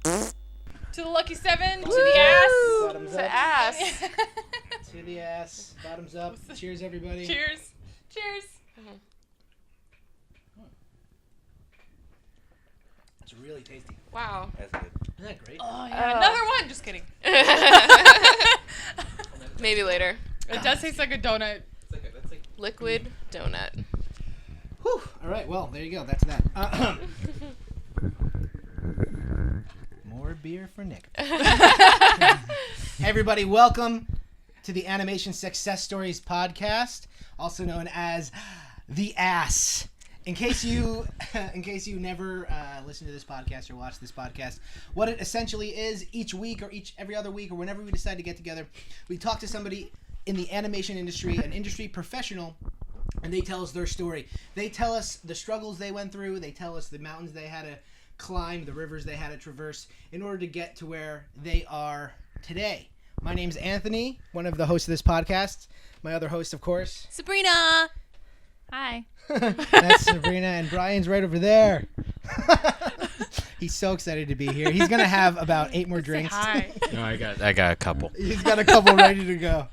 To the lucky 7, to the ass. Bottoms To up. ass. To the ass. Bottoms up. Cheers, everybody. Cheers. Cheers. It's really tasty. Wow. That's good. Isn't that great? Oh, yeah. Another one. Just kidding. Maybe later. It does taste like a donut. That's like Liquid donut. Whew. All right. Well, there you go. That's that. More beer for Nick. Hey, everybody, welcome to the Animation Success Stories podcast, also known as The Ass. In case you never listen to this podcast or watch this podcast, what it essentially is, each week or every other week or whenever we decide to get together, we talk to somebody in the animation industry, an industry professional, and they tell us their story. They tell us the struggles they went through. They tell us the mountains they had to climb, the rivers they had to traverse in order to get to where they are today. My name's Anthony, one of the hosts of this podcast. My other host, of course, Sabrina. Hi. that's Sabrina, and Brian's right over there. He's so excited to be here. He's gonna have about 8 more drinks. Hi. No, I got a couple. He's got a couple ready to go.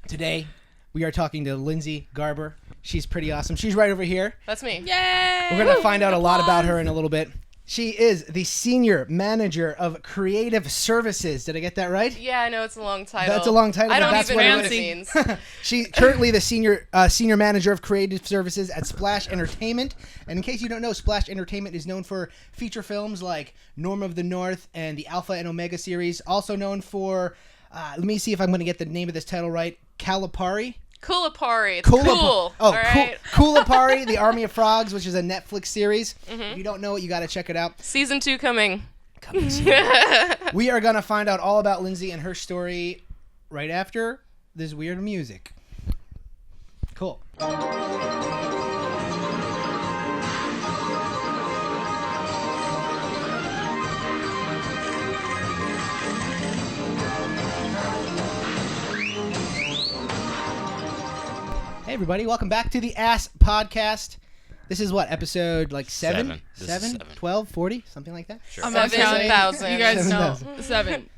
Today, we are talking to Lindsay Garber. She's pretty awesome. She's right over here. That's me. Yay. We're going to find out a lot about her in a little bit. She is the Senior Manager of Creative Services. Did I get that right? Yeah, I know it's a long title. That's a long title, I but don't that's even what know it what it is. means. She's currently the Senior Manager of Creative Services at Splash Entertainment. And in case you don't know, Splash Entertainment is known for feature films like Norm of the North and the Alpha and Omega series. Also known for, let me see if I'm going to get the name of this title right, Kulipari. Kulipari. It's cool. Oh, all right. Kulipari, the Army of Frogs, which is a Netflix series. If you don't know it, you got to check it out. Season 2 coming. Coming soon. We are going to find out all about Lindsay and her story right after this weird music. Cool. Hey everybody, welcome back to the Ass Podcast. This is what, episode like 7? This is 7. 12, 40, something like that? Sure. I'm not counting. 7,000. You guys know. 7,000. 7.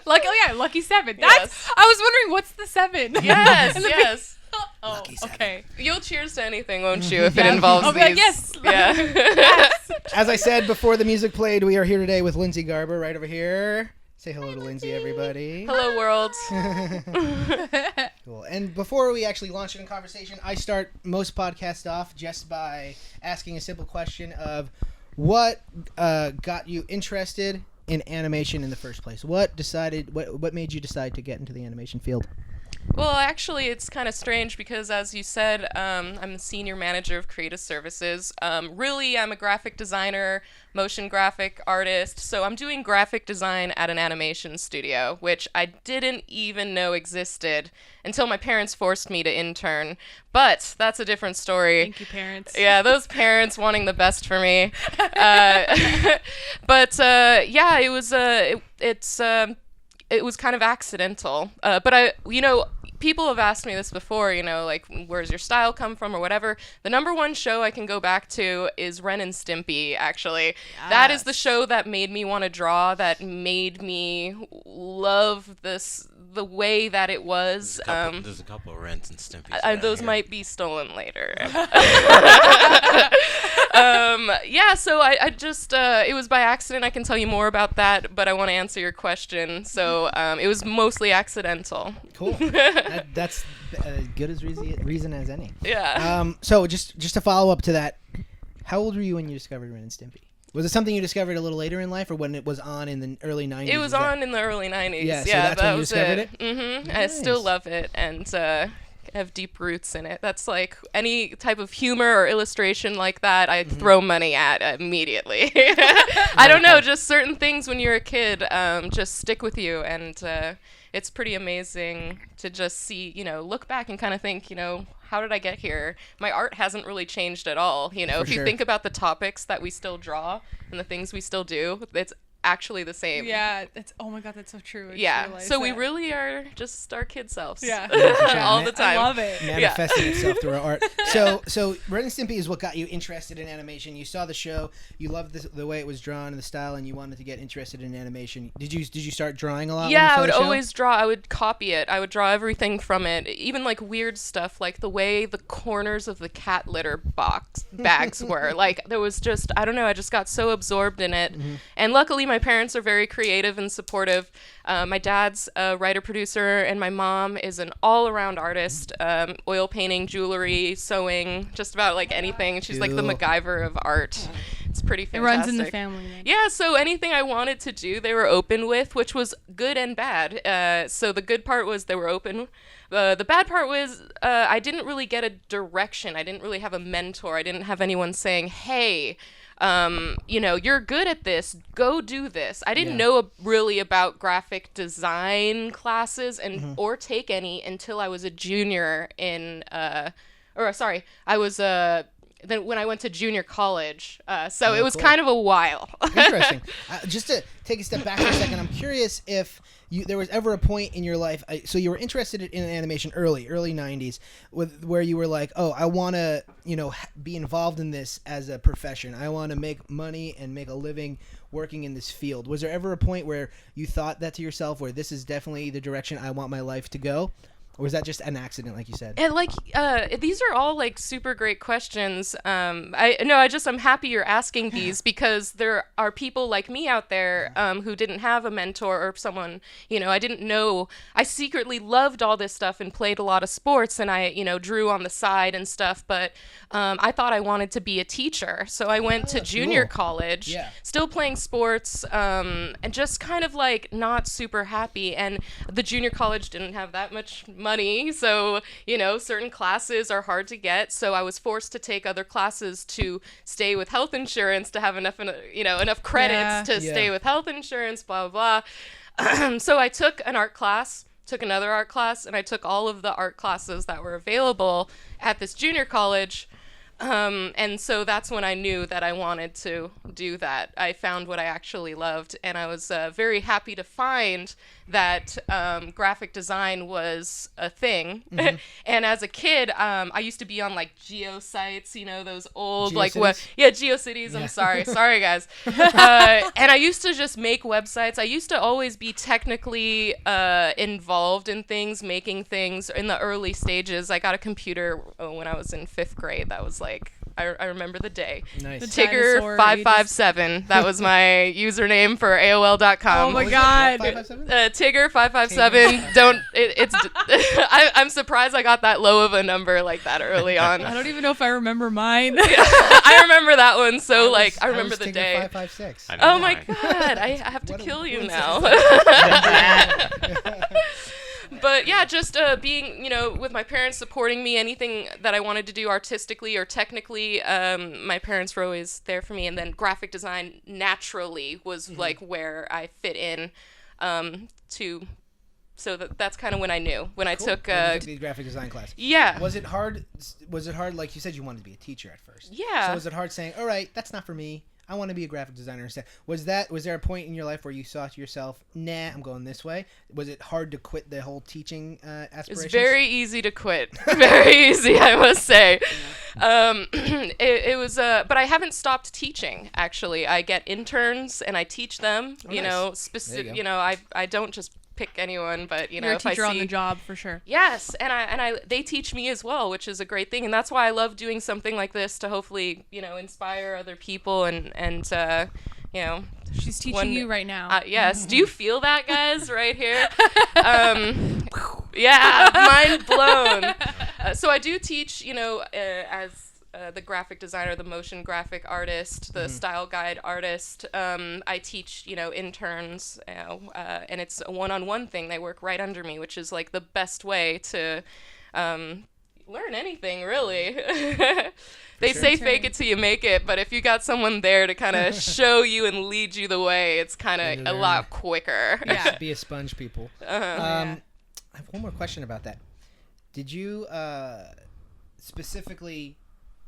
Lucky 7. Yes. That's. I was wondering what's the 7. Yes, And the yes. Oh, Lucky 7. okay. You'll cheers to anything, won't you, if it Yeah. involves I'll be these? like, yes. Yeah. Yes. As I said before the music played, we are here today with Lindsay Garber right over here. Say hello to Lindsay, everybody. Hello, world. Cool. And before we actually launch into conversation, I start most podcasts off just by asking a simple question of what got you interested in animation in the first place? What made you decide to get into the animation field? Well, actually, it's kind of strange because, as you said, I'm the senior manager of creative services. Really, I'm a graphic designer, motion graphic artist, so I'm doing graphic design at an animation studio, which I didn't even know existed until my parents forced me to intern. But that's a different story. Thank you, parents. Yeah, those parents wanting the best for me. But yeah, it was it was kind of accidental. But people have asked me this before, like, where's your style come from or whatever. The number one show I can go back to is Ren and Stimpy, actually. Yes. That is the show that made me want to draw, that made me love the way that it was. There's a couple of Rens and Stimpies. Those might be stolen later. Yeah, so I just, it was by accident. I can tell you more about that, but I want to answer your question. So it was mostly accidental. Cool. That's as good as reason as any. Yeah. So just to follow up to that, how old were you when you discovered Ren and Stimpy? Was it something you discovered a little later in life, or when it was on in the early 90s? It was on in the early 90s. Yeah, so yeah, that's that when you was discovered it? Mm-hmm. Nice. I still love it, and have deep roots in it. That's like any type of humor or illustration like that, I throw money at immediately. I don't know, just certain things when you're a kid just stick with you, and it's pretty amazing to just see, look back and kind of think, how did I get here? My art hasn't really changed at all. If you think about the topics that we still draw and the things we still do, it's actually the same. Yeah, oh my god, that's so true. I just Yeah. realized So we that. really are just our kid selves. Yeah. All the time. I love it. Manifesting itself through our art. So Ren and Stimpy is what got you interested in animation. You saw the show, you loved the way it was drawn and the style, and you wanted to get interested in animation. Did you start drawing a lot? Yeah, I when would you saw the show? always draw. I would copy it. I would draw everything from it, even like weird stuff, like the way the corners of the cat litter bags were. Like there was just, I don't know, I just got so absorbed in it. And luckily, my parents are very creative and supportive. My dad's a writer-producer, and my mom is an all-around artist, oil painting, jewelry, sewing, just about like anything. She's like the Cool. MacGyver of art. It's pretty It fantastic. runs in the family. Then. Yeah, so anything I wanted to do, they were open with, which was good and bad. So the good part was they were open. The bad part was I didn't really get a direction. I didn't really have a mentor. I didn't have anyone saying, hey, you're good at this. Go do this. I didn't know really about graphic design classes or take any until I was a junior in, I was then when I went to junior college. So it was kind of a while. Interesting. Just to take a step back for a second, I'm curious if there was ever a point in your life, so you were interested in animation early 90s, where you were like, oh, I want to, be involved in this as a profession. I want to make money and make a living working in this field. Was there ever a point where you thought that to yourself, where this is definitely the direction I want my life to go? Or was that just an accident, like you said? And these are all like super great questions. I'm happy you're asking these because there are people like me out there who didn't have a mentor or someone, I didn't know. I secretly loved all this stuff and played a lot of sports, and I, drew on the side and stuff. But I thought I wanted to be a teacher, so I went to junior college, still playing sports, and just kind of like not super happy. And the junior college didn't have that much money, so certain classes are hard to get, so I was forced to take other classes to stay with health insurance, to have enough credits to stay with health insurance, blah blah blah. So I took an art class, took another art class, and I took all of the art classes that were available at this junior college. And so that's when I knew that I wanted to do that. I found what I actually loved, and I was very happy to find that graphic design was a thing. And as a kid, I used to be on like GeoSites, those old GeoCities. I'm sorry guys. And I used to just make websites. I used to always be technically involved in things, making things in the early stages. I got a computer when I was in 5th grade. That was like, I remember the day. Nice. The Tigger 557. That was my username for AOL.com. Oh my god. 557? Tigger 557. Don't. I'm surprised I got that low of a number like that early on. I don't even know if I remember mine. I remember that one. So I remember the Tigger day. 556. Oh my god! I have to kill you now. But yeah, just being, with my parents supporting me, anything that I wanted to do artistically or technically, my parents were always there for me. And then graphic design naturally was like where I fit in so that's kind of when I knew. When I took the graphic design class. Yeah. Was it hard, like you said you wanted to be a teacher at first? Yeah. So was it hard saying, all right, that's not for me, I want to be a graphic designer instead? Was there a point in your life where you thought to yourself, nah, I'm going this way? Was it hard to quit the whole teaching aspirations? It's very easy to quit. Very easy, I must say. It was, but I haven't stopped teaching, actually. I get interns and I teach them, specific, I don't just pick anyone, but You're a if I teacher see on the job for sure. Yes, and they teach me as well, which is a great thing, and that's why I love doing something like this to hopefully inspire other people and She's teaching you right now. Yes. Do you feel that, guys, right here? Yeah, mind blown. So I do teach, as the graphic designer, the motion graphic artist, the style guide artist. I teach, interns, and it's a one-on-one thing. They work right under me, which is like the best way to learn anything, really. They say fake it till you make it, but if you got someone there to kind of show you and lead you the way, it's kind of a lot quicker. Yeah. Be a sponge, people. Yeah. I have one more question about that. Did you specifically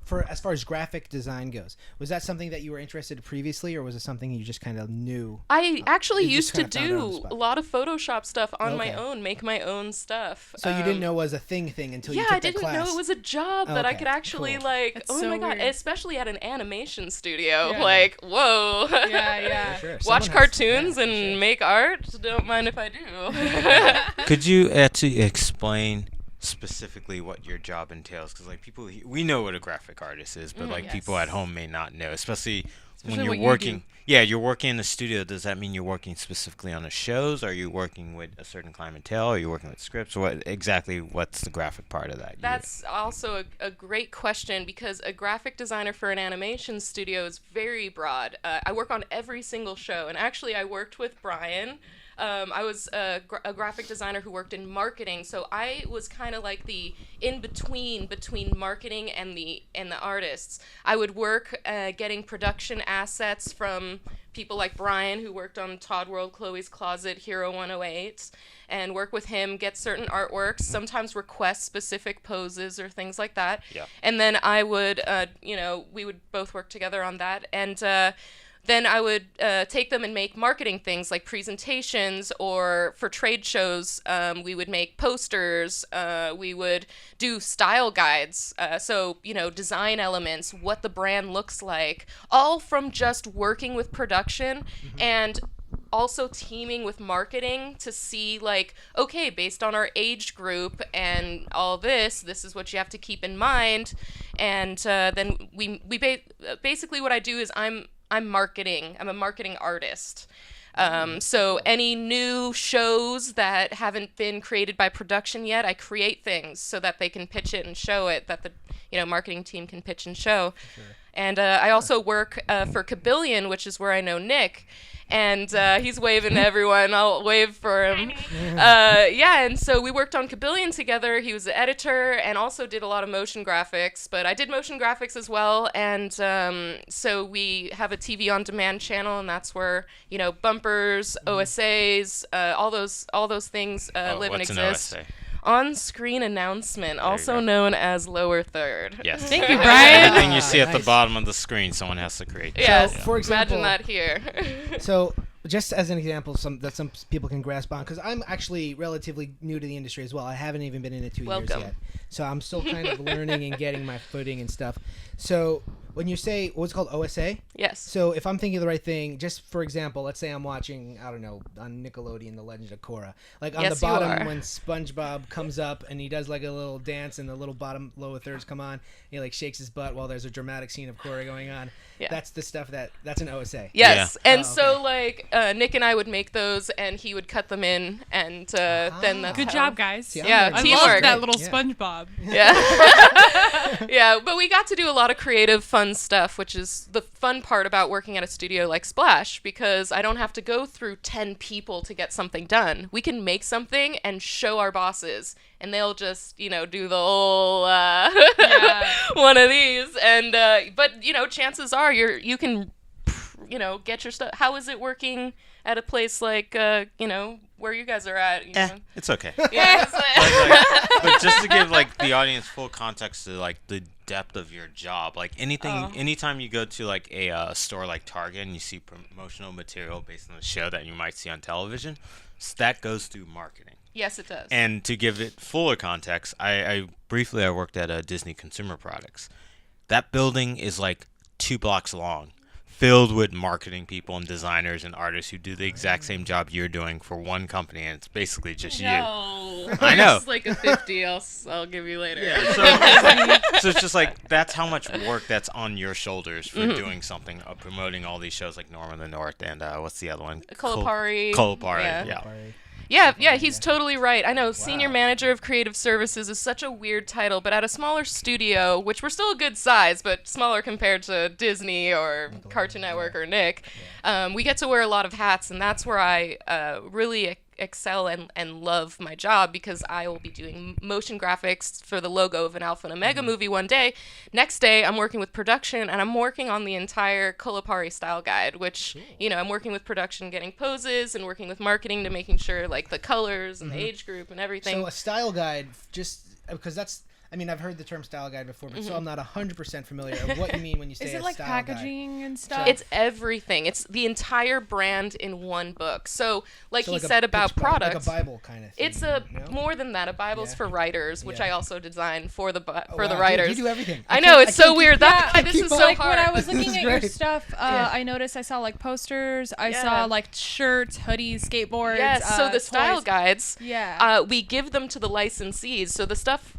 for as far as graphic design goes, was that something that you were interested in previously, or was it something you just kind of knew? I actually you used just to kinda found it on the do spot? a lot of Photoshop stuff on my Okay. own, make my own stuff. So you didn't know it was a thing until you Yeah, took I that didn't class. know it was a job that I Okay, could actually cool. like. That's oh so my god! weird. Especially at an animation studio, Yeah. like whoa. Yeah. For sure. Watch Someone has- cartoons yeah, for and sure. make art. Don't mind if I do. Could you actually explain specifically what your job entails? Because like people, we know what a graphic artist is, but like people at Yes. home may not know, especially when Especially you're what you working. do. Yeah, you're working in the studio. Does that mean you're working specifically on the shows? Are you working with a certain clientele? Are you working with scripts? What's the graphic part of that? That's also a great question because a graphic designer for an animation studio is very broad. I work on every single show, and actually I worked with Brian. I was a graphic designer who worked in marketing, so I was kind of like the between marketing and the artists. I would work getting production assets from people like Brian, who worked on Toddworld, Chloe's Closet, Hero 108, and work with him, get certain artworks, sometimes request specific poses or things like that. Yeah. And then I would, we would both work together on that, and then I would take them and make marketing things like presentations, or for trade shows, we would make posters, we would do style guides, so, design elements, what the brand looks like, all from just working with production and also teaming with marketing to see like, okay, based on our age group and all this is what you have to keep in mind. And then we basically what I do is I'm marketing. I'm a marketing artist. So any new shows that haven't been created by production yet, I create things so that they can pitch it and show it, that the marketing team can pitch and show. Sure. And I also work for Kabillion, which is where I know Nick. And he's waving to everyone. I'll wave for him. And so we worked on Kabillion together. He was the editor and also did a lot of motion graphics. But I did motion graphics as well. And so we have a TV on demand channel, and that's where bumpers, OSAs, all those things live and what's exist. an OSA? On-screen announcement, also go. known as lower third. Yes. Thank you, Brian. Everything you see at the Nice. bottom of the screen, someone has to create. Yes. So, for example- imagine that here. So, just as an example, some people can grasp on, because I'm actually relatively new to the industry as well. I haven't even been in it 2 years Welcome. yet, so I'm still kind of learning and getting my footing and stuff. So, when you say what's called OSA, Yes. so if I'm thinking of the right thing, just for example, let's say I'm watching, I don't know, on Nickelodeon, The Legend of Korra. Like on Yes, the you bottom are. when SpongeBob comes up and he does like a little dance and the little bottom lower thirds come on, he like shakes his butt while there's a dramatic scene of Korra going on. Yeah. That's the stuff that's an OSA. Yes, Yeah. and Oh, so like Nick and I would make those, and he would cut them in, and then that's Good how- job, guys. See, I'm Yeah, learning. I teamwork. love that little Yeah. SpongeBob. Yeah. Yeah, but we got to do a lot of creative, fun stuff, which is the fun part about working at a studio like Splash, because I don't have to go through 10 people to get something done. We can make something and show our bosses, and they'll just, do the whole one of these. And but chances are you can get your stuff. How is it working at a place like where you guys are at? You know? It's okay. Yeah, But just to give like the audience full context to like the depth of your job, like anytime you go to like a store like Target and you see promotional material based on the show that you might see on television, that goes through marketing. Yes, it does. And to give it fuller context, I briefly worked at Disney Consumer Products. That building is like 2 blocks long, filled with marketing people and designers and artists who do the exact same job you're doing for one company, and it's basically just you. I know. It's like a 50. I'll give you later. Yeah, so it's just like that's how much work that's on your shoulders for doing something, promoting all these shows like Norm in the North and what's the other one? Kulipari. Kulipari, Yeah. yeah. Yeah, he's totally right. I know Senior Manager of Creative Services is such a weird title, but at a smaller studio, which we're still a good size, but smaller compared to Disney or Cartoon Network or Nick, we get to wear a lot of hats, and that's where I really excel and love my job, because I will be doing motion graphics for the logo of an Alpha and Omega movie one day. Next day, I'm working with production, and I'm working on the entire Kulipari style guide, which, I'm working with production, getting poses, and working with marketing to making sure, like, the colors and the age group and everything. So a style guide, just because that's I mean, I've heard the term style guide before, but so I'm not 100% familiar with what you mean when you say Is it a like style packaging and stuff? It's everything. It's the entire brand in one book. So, like guide. he said about products, like a Bible kind of thing. it's more than that. A Bible's Yeah. for writers, which Yeah. I also design for the Oh, for the wow, writers. Dude, you do everything. I know, it's so can't weird. keep- That's why I this keep is up. so like hard. when I was This looking is at your great. stuff, Yeah. I noticed I saw like posters. I Yeah. saw like shirts, hoodies, skateboards. Yes, so the style toys. guides, Yeah. we give them to the licensees. So the stuff,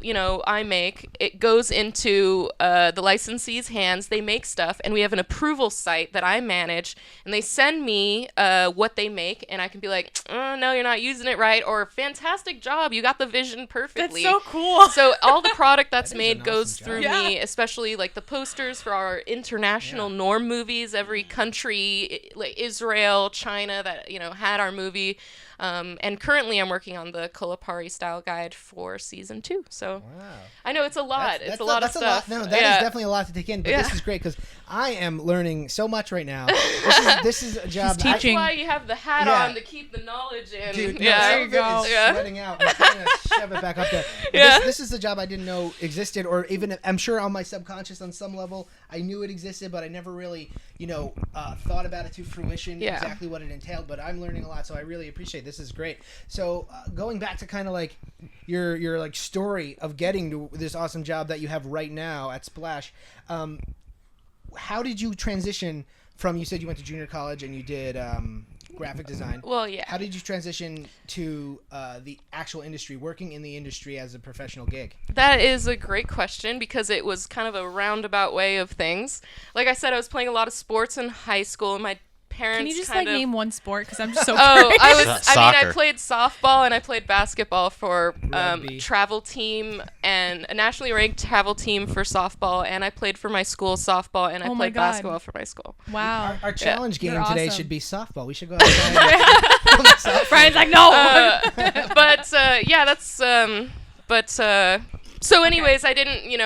I make, it goes into the licensees' hands. They make stuff, and we have an approval site that I manage, and they send me what they make, and I can be like, oh, no, you're not using it right, or fantastic job, you got the vision That's perfectly. so cool. So all the product that's That is made an goes awesome through job. me, especially like the posters for our international norm movies. Every country, like Israel, China, that had our movie. And currently, I'm working on the Kulipari style guide for season 2. So Wow. I know it's a lot. That's It's a lot of that's stuff. No, that is Yeah. definitely a lot to take in. But Yeah. this is great because I am learning so much right now. This is a job. that I- teaching. That's why you have the hat Yeah. on to keep the knowledge in. Dude, no, yeah. some There of you it go. is Yeah. sweating out. I'm trying to shove it back up there. But Yeah. This is the job I didn't know existed, or even I'm sure on my subconscious on some level I knew it existed, but I never really, thought about it to fruition Yeah. exactly what it entailed. But I'm learning a lot, so I really appreciate it. This is great. So going back to kind of like your like story of getting to this awesome job that you have right now at Splash. How did you transition from? You said you went to junior college and you did graphic design. Well, yeah. How did you transition to the actual industry, working in the industry as a professional gig? That is a great question because it was kind of a roundabout way of things. Like I said, I was playing a lot of sports in high school, and my parents Can you just kind like of... name one sport? Because I'm just so Oh, curious. I Soccer. played softball and I played basketball for Rugby. travel team and a nationally ranked travel team for softball, and I played for my school softball, and I Oh my played God. basketball for my school. Wow. Our challenge game You're today awesome. should be softball. We should go outside. Brian's like, no. Yeah, that's so anyways, I didn't,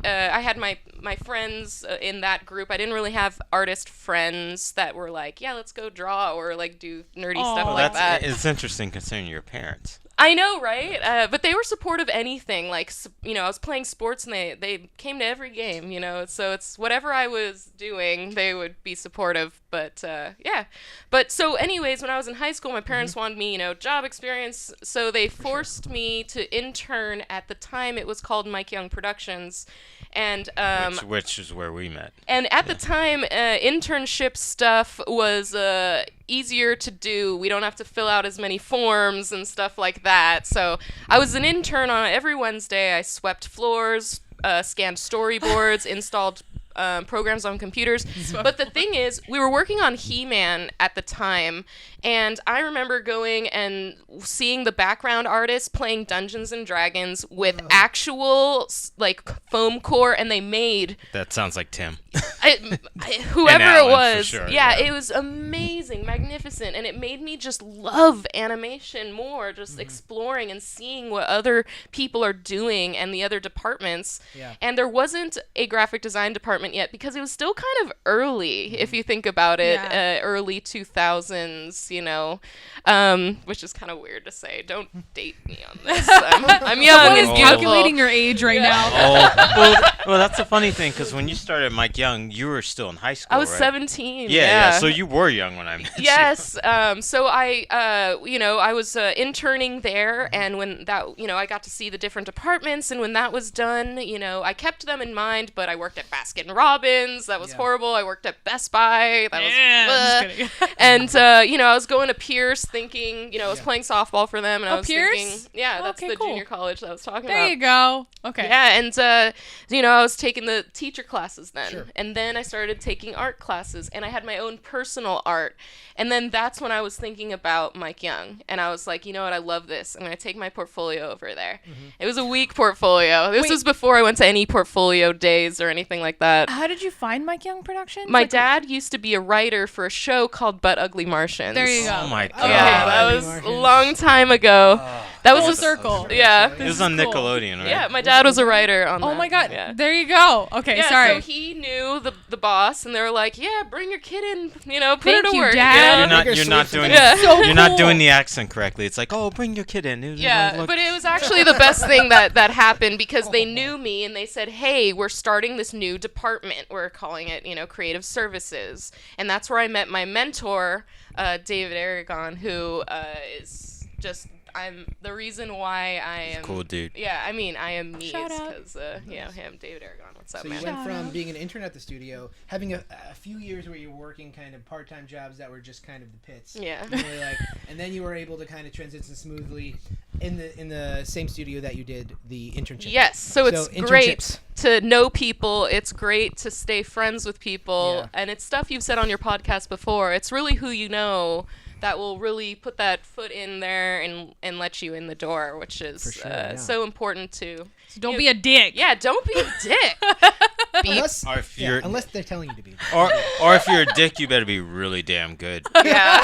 I had my friends in that group. I didn't really have artist friends that were like, yeah, let's go draw or like do nerdy stuff Aw. like that. It's interesting considering your parents. I know, right? But they were supportive of anything. Like, I was playing sports and they came to every game, so it's whatever I was doing, they would be supportive. But, yeah. But so anyways, when I was in high school, my parents wanted me, job experience. So they forced me to intern at the time. It was called Mike Young Productions. And, Which is where we met. and at the time, internship stuff was easier to do. We don't have to fill out as many forms and stuff like that. So I was an intern on every Wednesday. I swept floors, scanned storyboards, installed programs on computers. But the thing is, we were working on He-Man at the time, and I remember going and seeing the background artists playing Dungeons and Dragons with actual like foam core, and they made That sounds like Tim. whoever And it Alan, for was. sure, Yeah, yeah. it was amazing, magnificent, and it made me just love animation more, just exploring and seeing what other people are doing and the other departments. Yeah. And there wasn't a graphic design department yet because it was still kind of early, if you think about it, Yeah. early 2000s, which is kind of weird to say. Don't date me on this. I'm young What is and beautiful. calculating your age right now? Well, that's the funny thing because when you started Mike Young, you were still in high school. I was right? 17. Yeah. So you were young when I met you. Yes. So I, I was interning there, and when that, I got to see the different departments, and when that was done, I kept them in mind, but I worked at Baskin Robbins. That was horrible. I worked at Best Buy. That I'm was, just kidding. and, I was going to Pierce thinking, I was playing softball for them, and I was Pierce? thinking, yeah, that's Okay, the cool. junior college that I was talking There about. you go. Okay. Yeah, and I was taking the teacher classes then, Sure. and then I started taking art classes, and I had my own personal art, and then that's when I was thinking about Mike Young, and I was like, you know what, I love this. I'm gonna take my portfolio over there. It was a weak portfolio. This Wait. was before I went to any portfolio days or anything like that. How did you find Mike Young Productions? My Like, dad used to be a writer for a show called But Ugly Martians. There you go. Oh my god. Yeah, that Ugly was a Martians. long time ago. That was Full a circle. Yeah. It was on This is cool. Nickelodeon, right? Yeah, my dad was a writer on that. Oh my god. Yeah. There you go. Okay, Yeah, sorry. so he knew the boss, and they were like, "Yeah, bring your kid in, put Thank her to you, work." Dad. You're not doing Yeah. So you're not cool. doing the accent correctly. It's like, oh, bring your kid in. Yeah, Look. but it was actually the best thing that happened because they knew me and they said, "Hey, we're starting this new department. We're calling it, creative services." And that's where I met my mentor, David Aragon, who is just the reason why I am Cool dude. Yeah, I mean, I am me Shout out. because him, David Aragon. What's up, So man? you went from being an intern at the studio, having a few years where you were working kind of part-time jobs that were just kind of the pits. Yeah. Really and then you were able to kind of transition smoothly in the same studio that you did the internship. Yes, so it's great internships. to know people. It's great to stay friends with people, Yeah. and it's stuff you've said on your podcast before. It's really who you know that will really put that foot in there and let you in the door, which is For sure, yeah. so important to. So don't be a dick. Yeah, don't be a dick. Unless, Or if you're, unless they're telling you to be. or if you're a dick, you better be really damn good. Yeah.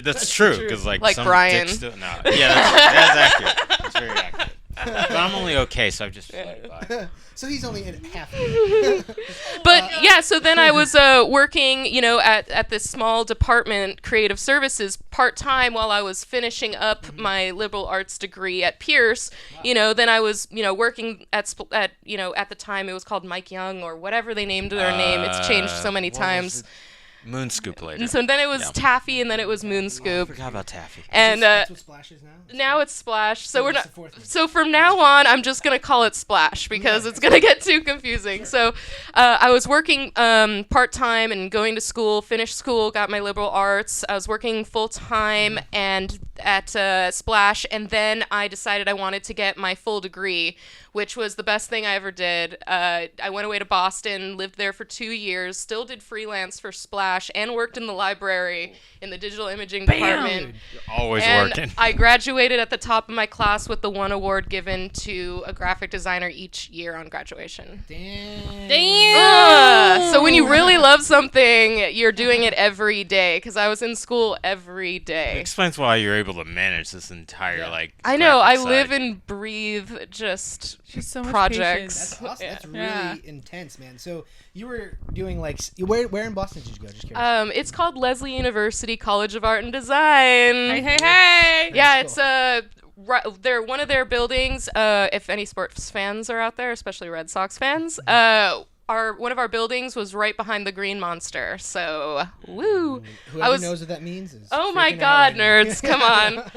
That's true. Because like some Brian. dicks do, no. Yeah, that's accurate. That's very accurate. But I'm only okay, so I've just floated by. So he's only in half. But yeah, so then I was working, at this small department, creative services, part-time while I was finishing up my liberal arts degree at Pierce. Then I was, working at the time it was called Mike Young or whatever they named their name. It's changed so many what was times. it? Moon Scoop later. And so then it was Yeah. Taffy, and then it was Moon I Scoop. forgot about Taffy. And That's what Splash is now? now it's Splash. So we're what's not. the fourth one? So from now on, I'm just gonna call it Splash because it's gonna get too confusing. So I was working part time and going to school. Finished school, got my liberal arts. I was working full time and at Splash, and then I decided I wanted to get my full degree, which was the best thing I ever did. I went away to Boston, lived there for 2 years, still did freelance for Splash, and worked in the library in the digital imaging department. You're always And working. I graduated at the top of my class with the one award given to a graphic designer each year on graduation. Damn. So when you really love something, you're doing it every day. Because I was in school every It day. explains why you're able to manage this entire I know. I graphic live side. and breathe just She's so much projects. That's awesome. Yeah. That's really Yeah. intense, man. So you were doing where in Boston did you go? Just curious. It's called Lesley University College of Art and Design. Hey. Yeah, That's it's they're one of their buildings. If any sports fans are out there, especially Red Sox fans, one of our buildings was right behind the Green Monster. So, woo! Whoever knows what that means is Oh my freaking out God, right now. nerds, come on!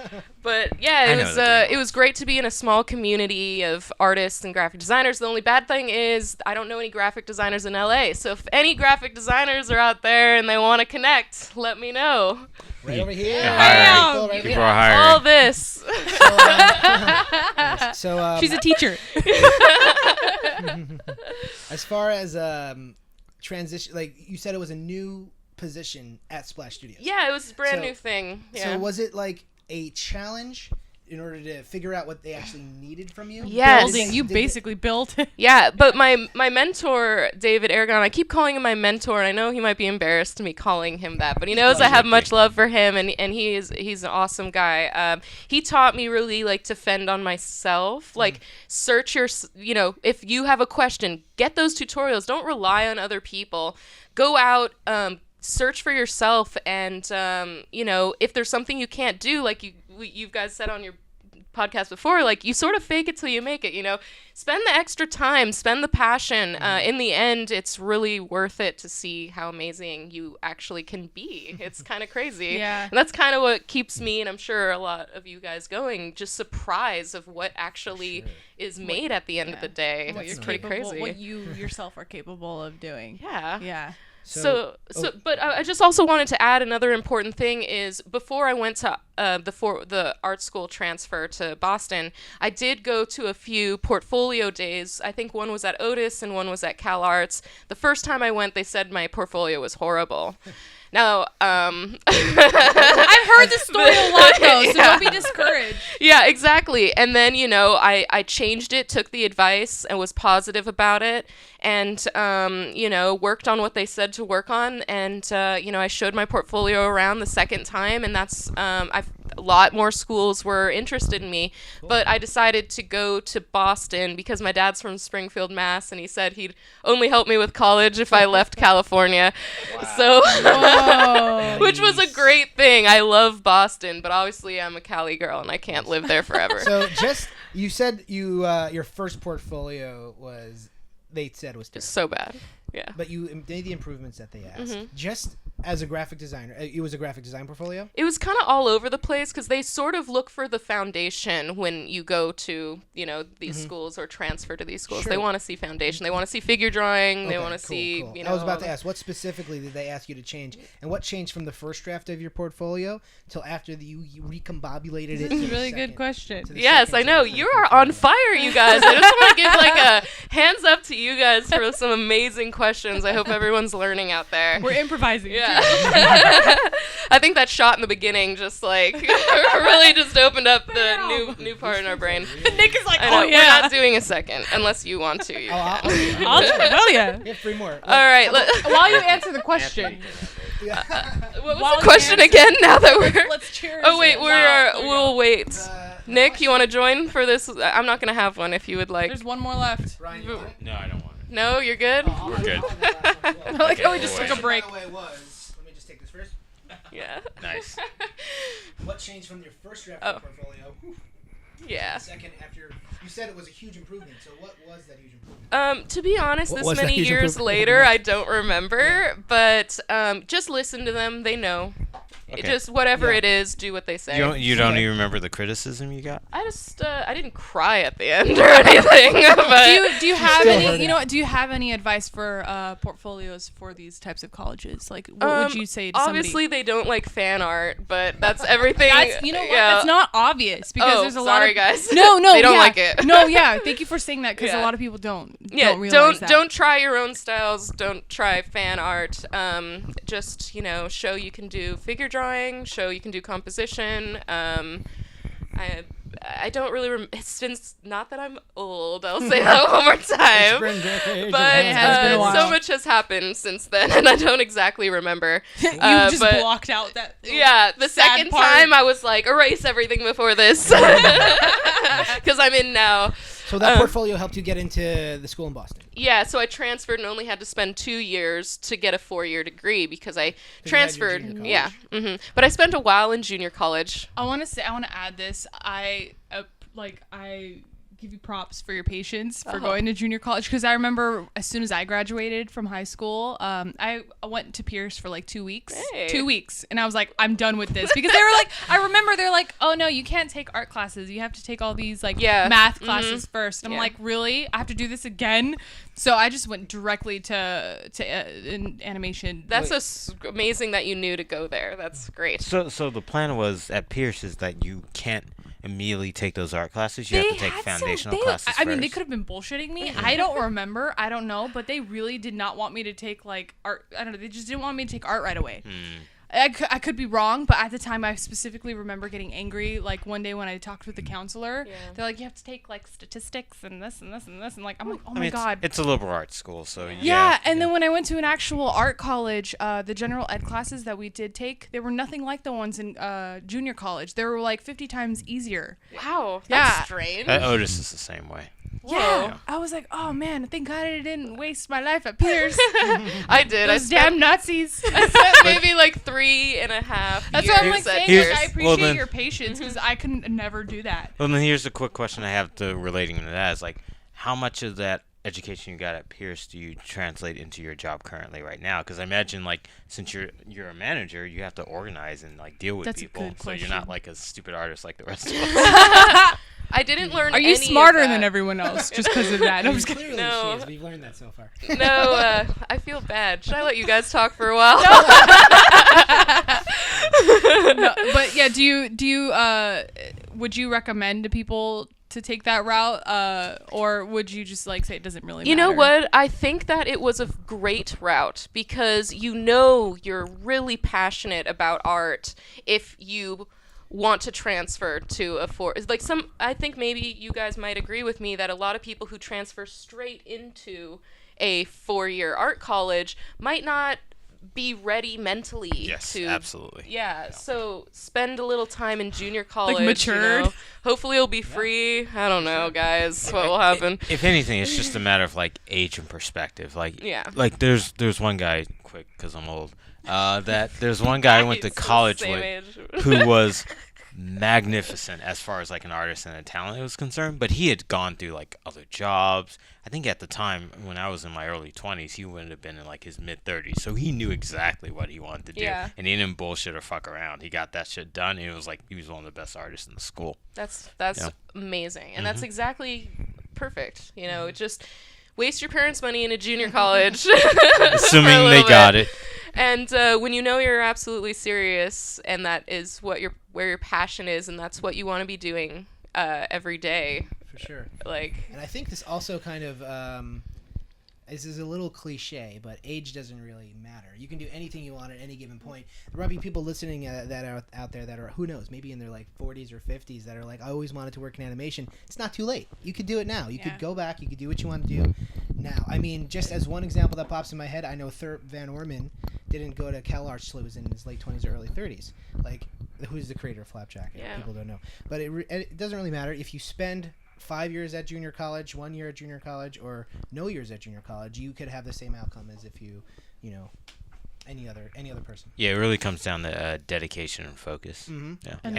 But yeah, I it know was the Green it was great to be in a small community of artists and graphic designers. The only bad thing is I don't know any graphic designers in LA. So if any graphic designers are out there and they want to connect, let me know. Right over here. Yeah, Cool, right People here. are hiring. All this. So She's a teacher. as far as transition, like you said, it was a new position at Splash Studios. Yeah, it was a brand So- new thing. Yeah. So was it like a challenge in order to figure out what they actually needed from you? Yes. Building. You basically built. Yeah, but my mentor, David Aragon, I keep calling him my mentor, and I know he might be embarrassed to me calling him that, but he knows I have much love for him, and he's an awesome guy. He taught me really, like, to fend on myself, like, search if you have a question, get those tutorials, don't rely on other people, go out, search for yourself, and, if there's something you can't do, like you guys said on your podcast before, like you sort of fake it till you make it, spend the extra time, spend the passion. In the end, it's really worth it to see how amazing you actually can be. It's kind of crazy. Yeah. And that's kind of what keeps me, and I'm sure a lot of you guys going, just surprised of what actually is made at the end of the day. What It's you're pretty capable, crazy. what you yourself are capable of doing. Yeah. Yeah. But I just also wanted to add another important thing is before I went to the art school transfer to Boston, I did go to a few portfolio days. I think one was at Otis and one was at Cal Arts. The first time I went, they said my portfolio was horrible. Now, I've heard this story a lot, though, so don't be discouraged. yeah, exactly. And then, I changed it, took the advice, and was positive about it, and, worked on what they said to work on. And, I showed my portfolio around the second time, and that's a lot more schools were interested in me. But I decided to go to Boston because my dad's from Springfield, Mass, and he said he'd only help me with college if I left California. So, which was a great thing. I love Boston, but obviously I'm a Cali girl and I can't live there forever. So you said your first portfolio was was terrible. So bad. Yeah. But you made the improvements that they asked. Just as a graphic designer, it was a graphic design portfolio? It was kind of all over the place because they sort of look for the foundation when you go to, these schools or transfer to these schools. Sure. They want to see foundation. They want to see figure drawing. They want to see, cool. I was about to ask, what specifically did they ask you to change? And what changed from the first draft of your portfolio till after you recombobulated it? This is a really good question. Yes, I know. You are on fire, you guys. I just want to give a hands up to you guys for some amazing questions. I hope everyone's learning out there. We're improvising. Yeah. I think that shot in the beginning just really just opened up the new part in our brain. Nick is like, We're not doing a second unless you want to. You can. I'll try. Hell yeah. We have 3 more. All right. While you answer the question. What was the question again? Now that let's cheers. Oh wait, we'll wait. Nick, you want to join for this? I'm not gonna have one if you would like. There's one more left. Ryan, you want it? No, I don't want it. No, you're good. We're good. I like how we just took a break. By the way, let me just take this first. Yeah. Nice. What changed from your first draft of the portfolio? Yeah. Second, after you said it was a huge improvement. So what was that huge improvement? To be honest, What this was that many huge years improvement? later, I don't remember. But just listen to them; they know. Okay. Just whatever it is, do what they say. You don't even remember the criticism you got? I didn't cry at the end or anything. But Do you have Still any? hurting. Do you have any advice for portfolios for these types of colleges? Like, what would you say to obviously somebody? they don't like fan art, but that's everything. That's, you know what? That's not obvious because there's a lot sorry, of guys. No, They don't yeah. like it. No, yeah. Thank you for saying that because a Yeah. lot of people don't Yeah, realize that. don't try your own styles. Don't try fan art. Just show you can do figure drawing. Show you can do composition. I don't really. It's been not that I'm old. I'll say that one more time. But It has been a while. so much has happened since then, and I don't exactly remember. You just but- blocked out that. Yeah, the sad second part. time I was like, erase everything before this, because I'm in now. So that portfolio helped you get into the school in Boston. Yeah, so I transferred and only had to spend 2 years to get a 4-year degree because I you had your transferred. junior Yeah, but I spent a while in junior college. I want to add this. I give you props for your patience for going to junior college because I remember as soon as I graduated from high school, I went to Pierce for like 2 weeks. Hey. 2 weeks, and I was like, I'm done with this because they were like, I remember they're like, oh no, you can't take art classes. You have to take all these math classes first. And I'm like, really? I have to do this again? So I just went directly to animation. That's amazing that you knew to go there. That's great. So the plan was at Pierce is that you can't immediately take those art classes. You have to take foundational classes I mean, they first. could have been bullshitting me. I don't remember. I don't know. But they really did not want me to take art. I don't know. They just didn't want me to take art right away. I could be wrong, but at the time I specifically remember getting angry. Like one day when I talked with the counselor, they're like, you have to take statistics and this and this and this. And like, I'm like, oh my God. It's a liberal arts school, so Yeah, and then when I went to an actual art college, the general ed classes that we did take, they were nothing like the ones in junior college. They were like 50 times easier. Wow, that's Yeah. strange. Otis is the same way. Yeah, I was like, oh man, thank God I didn't waste my life at Pierce. I did. Those damn Nazis. I spent maybe like 3.5 That's years what I'm like at saying. Pierce. Like, I Well, appreciate then- your patience because I can never do that. Well, then here's a quick question I have to relating to that is like, how much of that education you got at Pierce do you translate into your job currently right now? Because I imagine like since you're a manager, you have to organize and like deal with That's a people, good so you're question. not like a stupid artist like the rest of us. I didn't learn. Are you any smarter of than that. everyone else just because of that? I'm just kidding. Clearly No. she is. We've learned that so far. No, I feel bad. Should I let you guys talk for a while? No, but yeah, do you would you recommend to people to take that route, or would you just like say it doesn't really matter? You know what? I think that it was a great route because you're really passionate about art if you want to transfer to I think maybe you guys might agree with me that a lot of people who transfer straight into a 4-year art college might not be ready mentally. Yes, to, absolutely. Yeah, so spend a little time in junior college. matured. Hopefully it'll be free. I don't know, guys, what will happen. If anything, it's just a matter of like age and perspective. Like, Yeah. like there's one guy, quick, because I'm old. That there's one guy I went to He's the college same with age. who was magnificent as far as like an artist and a talent was concerned, but he had gone through like other jobs. I think at the time when I was in my early 20s, he would have been in like his mid 30s, so he knew exactly what he wanted to do. Yeah. And he didn't bullshit or fuck around. He got that shit done, and it was like he was one of the best artists in the school. That's Yeah. amazing, and that's exactly perfect. You know, just waste your parents' money in a junior college, Assuming they got it. And when you know you're absolutely serious, and that is what where your passion is, and that's what you want to be doing every day. For sure. Like, And I think this also kind of, this is a little cliche, but age doesn't really matter. You can do anything you want at any given point. There might be people listening that are out there that are, who knows, maybe in their like 40s or 50s that are like, I always wanted to work in animation. It's not too late. You could do it now. You could go back. You could do what you want to do now. I mean, just as one example that pops in my head, I know Thurp Van Orman didn't go to CalArts till he was in his late 20s or early 30s. Like, who's the creator of Flapjack? Yeah. People don't know. But it doesn't really matter if you spend 5 years at junior college, 1 year at junior college, or no years at junior college. You could have the same outcome as if you any other person. Yeah, it really comes down to dedication and focus. Mm-hmm. Yeah. And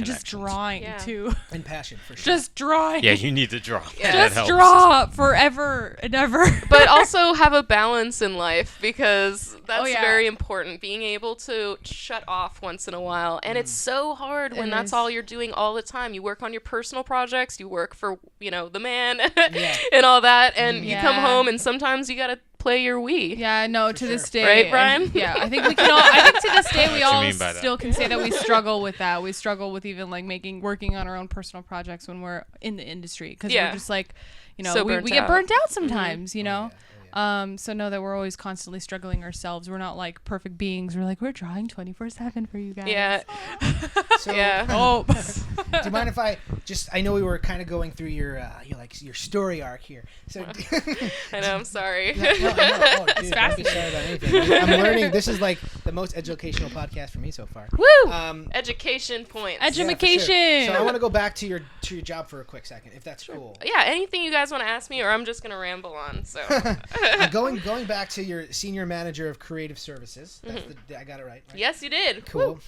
just connections. drawing Yeah. too. And passion, for sure. Just drawing. Yeah, you need to draw. Yeah. That Just helps. draw forever and ever. but also have a balance in life, because that's yeah. very important. Being able to shut off once in a while, and it's so hard when It that's is. all you're doing all the time. You work on your personal projects, you work for the man, Yeah. and all that, and you come Yeah. home, and sometimes you gotta play your Wii. Yeah, no, For to this sure. day. Right, and- Brian? Yeah, I think we can all, I think to this day we What you all mean by that? still can say that we struggle with that. We struggle with even like working on our own personal projects when we're in the industry, because Yeah. we're just like, So we burnt get out. burnt out sometimes, you know? Oh, yeah. So know that we're always constantly struggling ourselves. We're not like perfect beings. We're like, we're drawing 24/7 for you guys. Yeah. So, Yeah. Oh. do you mind if I know we were kind of going through your story arc here. So I know, I'm sorry. No, oh, dude, don't be fascinating. sorry about anything. I'm learning. This is like the most educational podcast for me so far. Woo! Education points. Yeah, for sure. Education. So I want to go back to your job for a quick second, if that's cool. Yeah, anything you guys want to ask me, or I'm just gonna ramble on. So Going back to your senior manager of creative services. That's I got it right. yes, you did. Cool.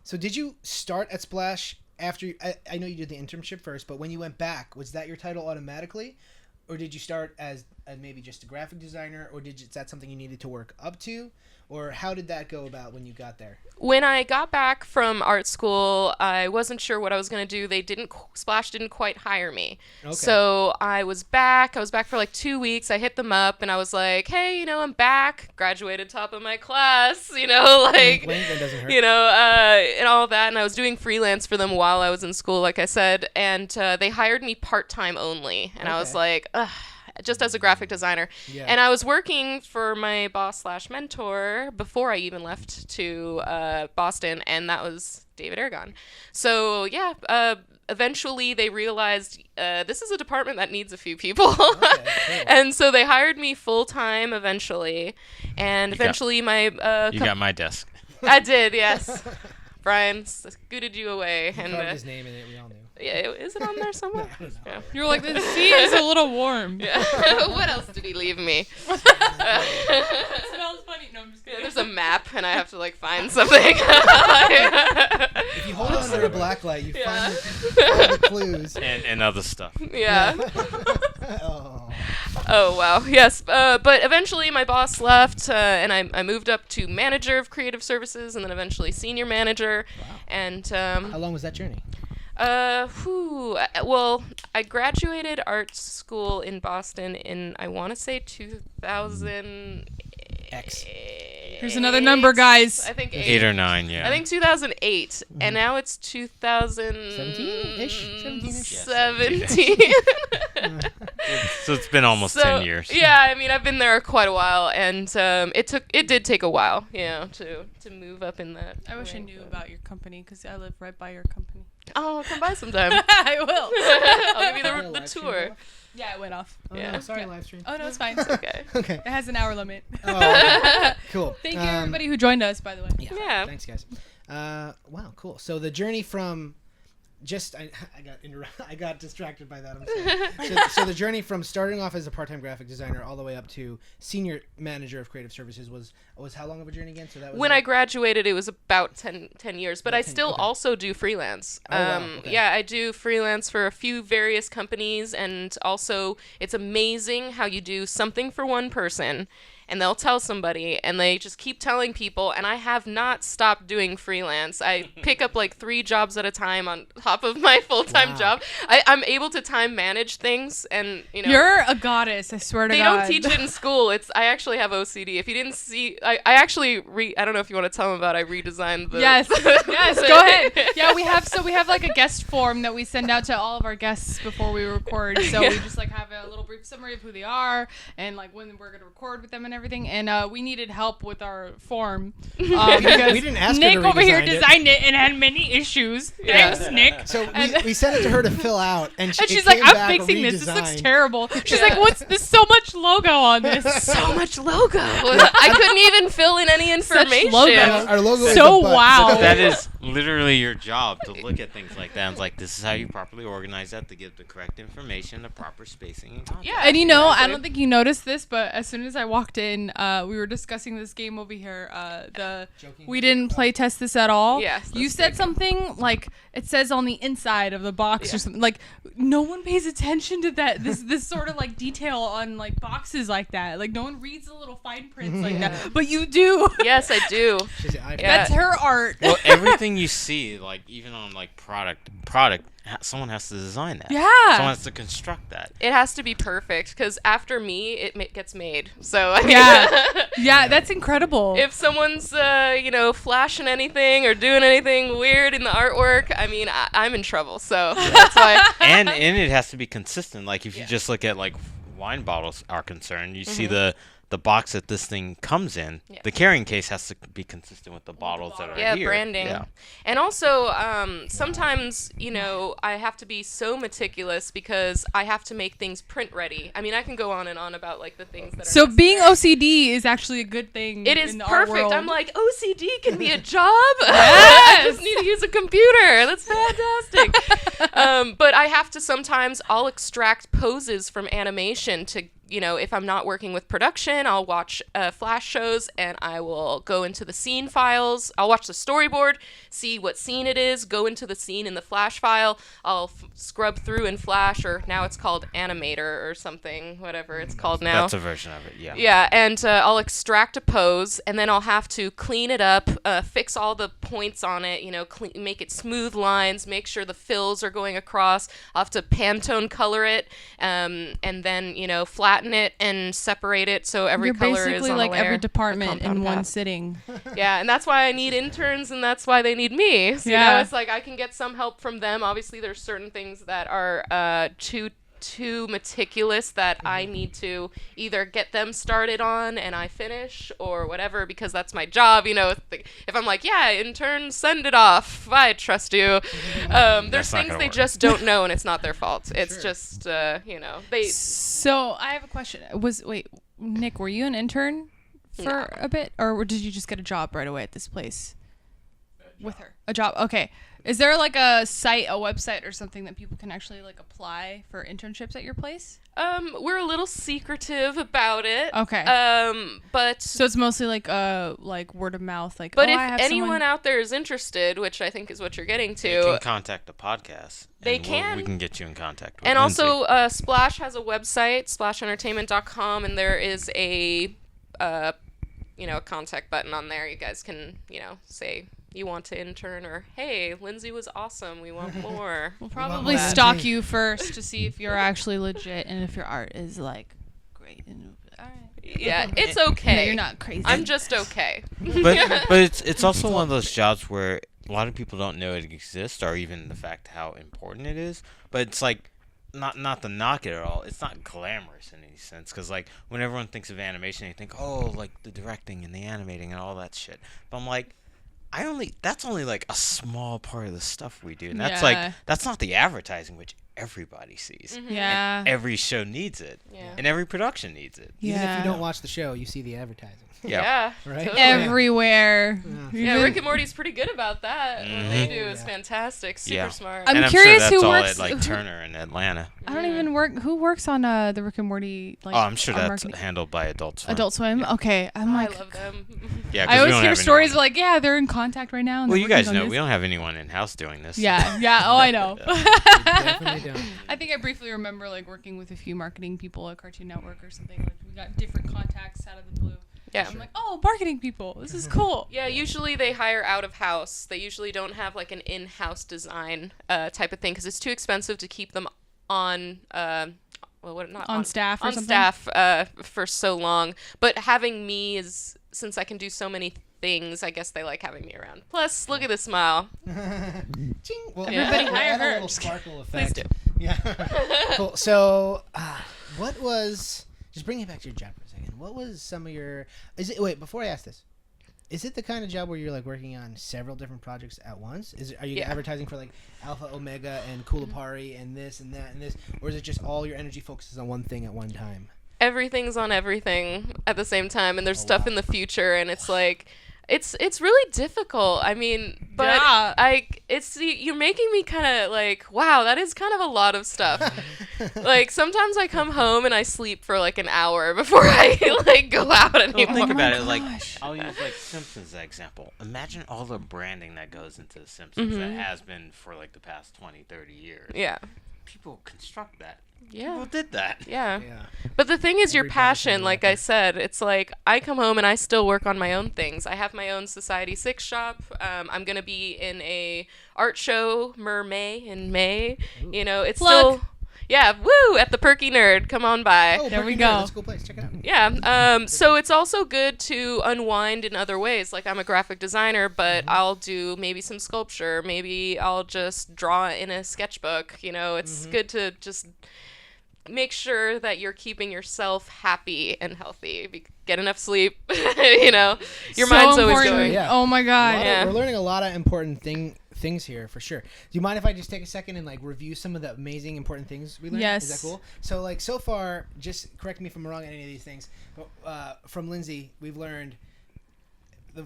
So did you start at Splash after? I know you did the internship first, but when you went back, was that your title automatically, or did you start as maybe just a graphic designer, or is that something you needed to work up to, or how did that go about when you got there? When I got back from art school, I wasn't sure what I was going to do. Splash didn't quite hire me. Okay. So I was back for like 2 weeks. I hit them up and I was like, hey, I'm back. Graduated top of my class, like, Wink, that doesn't hurt. and all that. And I was doing freelance for them while I was in school, like I said. And they hired me part-time only. And I was Okay. like, ugh. Just as a graphic designer. Yeah. And I was working for my boss/mentor before I even left to Boston, and that was David Aragon. So, yeah, eventually they realized this is a department that needs a few people. Okay, cool. And so they hired me full-time eventually. And eventually You got my desk. I did, yes. Brian scooted you away. He And carved his name in it. We all knew. yeah, is it on there somewhere? I don't know. Yeah. You're like, the seat is a little warm. Yeah. What else did he leave me? It smells funny. No, I'm just Yeah, kidding. there's a map, and I have to find something. If you hold on to a black light, you Yeah. find the clues. And other stuff. Yeah. Oh. Oh wow. Yes. But eventually my boss left, and I moved up to manager of creative services, and then eventually senior manager. Wow. And How long was that journey? well, I graduated art school in Boston in, I want to say 2000. X. Here's another number, guys. I think 8 or 9, yeah. I think 2008, and now it's 17-ish? 17. So it's been almost 10 years. Yeah, I mean, I've been there quite a while, and it did take a while, to move up in that. I wish I rank, knew but- about your company, because I live right by your company. Oh, come by sometime. I will. I'll give you Yeah, the live stream tour. go off? Yeah, it went off. Oh, Yeah. no, sorry, Yeah. live stream. Oh, no, it's fine. Okay. Okay. It has an hour limit. Oh, cool. Thank you, everybody who joined us, by the way. Yeah. Thanks, guys. Wow, cool. So the journey from I got distracted by that. I'm sorry. So the journey from starting off as a part-time graphic designer all the way up to senior manager of creative services was how long of a journey again? So that was When I graduated, it was about 10 years, but About I 10 still okay. also do freelance. Oh, wow, okay. Yeah, I do freelance for a few various companies, and also it's amazing how you do something for one person, and they'll tell somebody, and they just keep telling people, and I have not stopped doing freelance. I pick up like 3 jobs at a time on top of my full-time Wow. job. I'm able to time manage things, and you know. You're a goddess, I swear to They God. don't teach it in school. I actually have OCD. If you didn't see, I actually I don't know if you want to tell them about. I redesigned the. Yes, yes, go ahead. Yeah, we have like a guest form that we send out to all of our guests before we record. So we just like have a little brief summary of who they are and like when we're gonna record with them and everything. And we needed help with our form because we didn't ask her Nick to over here redesign it. designed it and had many issues. Yeah. Thanks, Nick. So we sent it to her to fill out, and And it she's like, came I'm back fixing this. This looks redesigned. terrible. She's Yeah. like, what's this? So much logo on this. So much logo. I couldn't even fill in any information. logo. And our logo is So a butt. wow. That is literally your job, to look at things like that. And it's like, this is how you properly organize that to give the correct information, the proper spacing and content. Yeah. And you know, I exactly. don't think you noticed this, but as soon as I walked in, we were discussing this game over here. We didn't play test this at all. Yes, You that's said good. something like it says on the inside of the box or something. Like no one pays attention to that. This sort of like detail on like boxes like that. Like no one reads the little fine prints like that, but you do. Yes, I do. She's an iPhone. Yeah. That's her art. Well, everything you see, like even on like product, someone has to design that. Yeah. Someone has to construct that. It has to be perfect because after me, it gets made. So I mean, Yeah, that's incredible. if someone's flashing anything or doing anything weird in the artwork, I mean, I'm in trouble. So that's why. and it has to be consistent. Like if you just look at like wine bottles are concerned, you see the box that this thing comes in. Yeah. The carrying case has to be consistent with the bottles that are Yeah, here. branding. Yeah. And also, sometimes, I have to be so meticulous because I have to make things print ready. I mean, I can go on and on about, like, the things that are So being necessary. OCD is actually a good thing. It is in the art perfect. world. I'm like, OCD can be a job? I just need to use a computer. That's fantastic. But I have to sometimes, I'll extract poses from animation to, if I'm not working with production, I'll watch flash shows and I will go into the scene files. I'll watch the storyboard, see what scene it is, go into the scene in the flash file. I'll scrub through in Flash, or now it's called Animator or something, whatever it's called now. That's a version of it, yeah. Yeah, and I'll extract a pose, and then I'll have to clean it up, fix all the points on it, make it smooth lines, make sure the fills are going across. I'll have to Pantone color it, and then, flatten it and separate it so every You're color is basically on like a layer. every department in compound one path. sitting. Yeah, and that's why I need interns, and that's why they need me. So, Yeah. it's like I can get some help from them. Obviously, there's certain things that are too meticulous that I need to either get them started on and I finish or whatever, because that's my job. If I'm like, yeah, intern, send it off. I trust you. There's That's not things gonna they work. just don't know, and it's not their fault. It's just, they. So I have a question. Wait, Nick, were you an intern for a bit, or did you just get a job right away at this place with her? A job. Okay. Is there like a website or something that people can actually like apply for internships at your place? We're a little secretive about it. Okay. But So it's mostly like word of mouth. Like, But oh, if I have anyone someone... out there is interested, which I think is what you're getting You can to, contact the podcast. They and can. We can get you in contact with and Lindsay. also Splash has a website, splashentertainment.com, and there is a contact button on there. You guys can, say you want to intern, or hey, Lindsay was awesome, we want more. We'll probably that. stalk you first to see if you're actually legit and if your art is like great. And all right. Yeah, it's No, okay. you're not crazy. I'm just okay. but it's also one of those jobs where a lot of people don't know it exists, or even the fact how important it is. But it's like not to knock it at all. It's not glamorous in any sense, because like when everyone thinks of animation, they think, oh, like the directing and the animating and all that shit. But I'm like, that's only like a small part of the stuff we do. And that's Yeah. like, that's not the advertising, which everybody sees. Yeah. And every show needs it. Yeah. And every production needs it. Even if Yeah. you don't watch the show, you see the advertising. Yeah. Right? Totally. Everywhere. Yeah, Even- Rick and Morty's pretty good about that. What they do is Yeah. fantastic. Super Yeah. smart. I'm And I'm curious sure who that's all works- at like Turner in Atlanta. I don't even work. Who works on the Rick and Morty? Like, Oh, I'm sure on that's marketing? handled by Adult Swim. Adult Swim. Okay, I'm I like, love them. Yeah, 'cause I we always don't hear have stories anyone- like, yeah, they're in contact right now. And Well, they're you guys working on know we this. don't have anyone in house doing this. Yeah, yeah. Oh, I know. Definitely don't. I think I briefly remember like working with a few marketing people at Cartoon Network or something. Like we got different contacts out of the blue. Yeah. I'm like, oh, marketing people. This is cool. Yeah, usually they hire out of house. They usually don't have like an in-house design type of thing because it's too expensive to keep them on On staff or on something? staff for so long. But having me is, since I can do so many things, I guess they like having me around. Plus, look at this smile. Ching. Well, Yeah. everybody Hire add a her. little sparkle Please effect. do. Yeah. Cool. So, what was? Just bring it back to your job for a second. What was some of your? Wait, before I ask this, is it the kind of job where you're like working on several different projects at once? Are you Yeah. advertising for like Alpha Omega and Kulipari and this and that and this, or is it just all your energy focuses on one thing at one time? Everything's on everything at the same time, and there's Oh, stuff wow. in the future, and it's like it's really difficult. I mean, but Yeah. you're making me kind of like, wow, that is kind of a lot of stuff. Like sometimes I come home and I sleep for like an hour before I like go out Well, anymore. think about my it. Like, gosh. I'll use like Simpsons as an example. Imagine all the branding that goes into the Simpsons that has been for like the past 20, 30 years. Yeah. People construct that. Yeah. People did that. Yeah. Yeah. But the thing is, your Every passion, professional like out I there. said, it's like I come home and I still work on my own things. I have my own Society 6 shop. I'm going to be in a art show, May in May. You know, it's Plug. still... Yeah, woo, at the Perky Nerd. Come on by. Oh, There we Perky go. Nerd, that's a cool place. Check it out. Yeah. So it's also good to unwind in other ways. Like I'm a graphic designer, but I'll do maybe some sculpture. Maybe I'll just draw in a sketchbook. You know, it's good to just make sure that you're keeping yourself happy and healthy. Get enough sleep. You know, your So mind's always important. going. Yeah. Oh my A god. lot of- Yeah. we're learning a lot of important things here for sure. Do you mind if I just take a second and like review some of the amazing important things we learned? Yes. Is that cool? So like so far, just correct me if I'm wrong on any of these things. But from Lindsay, we've learned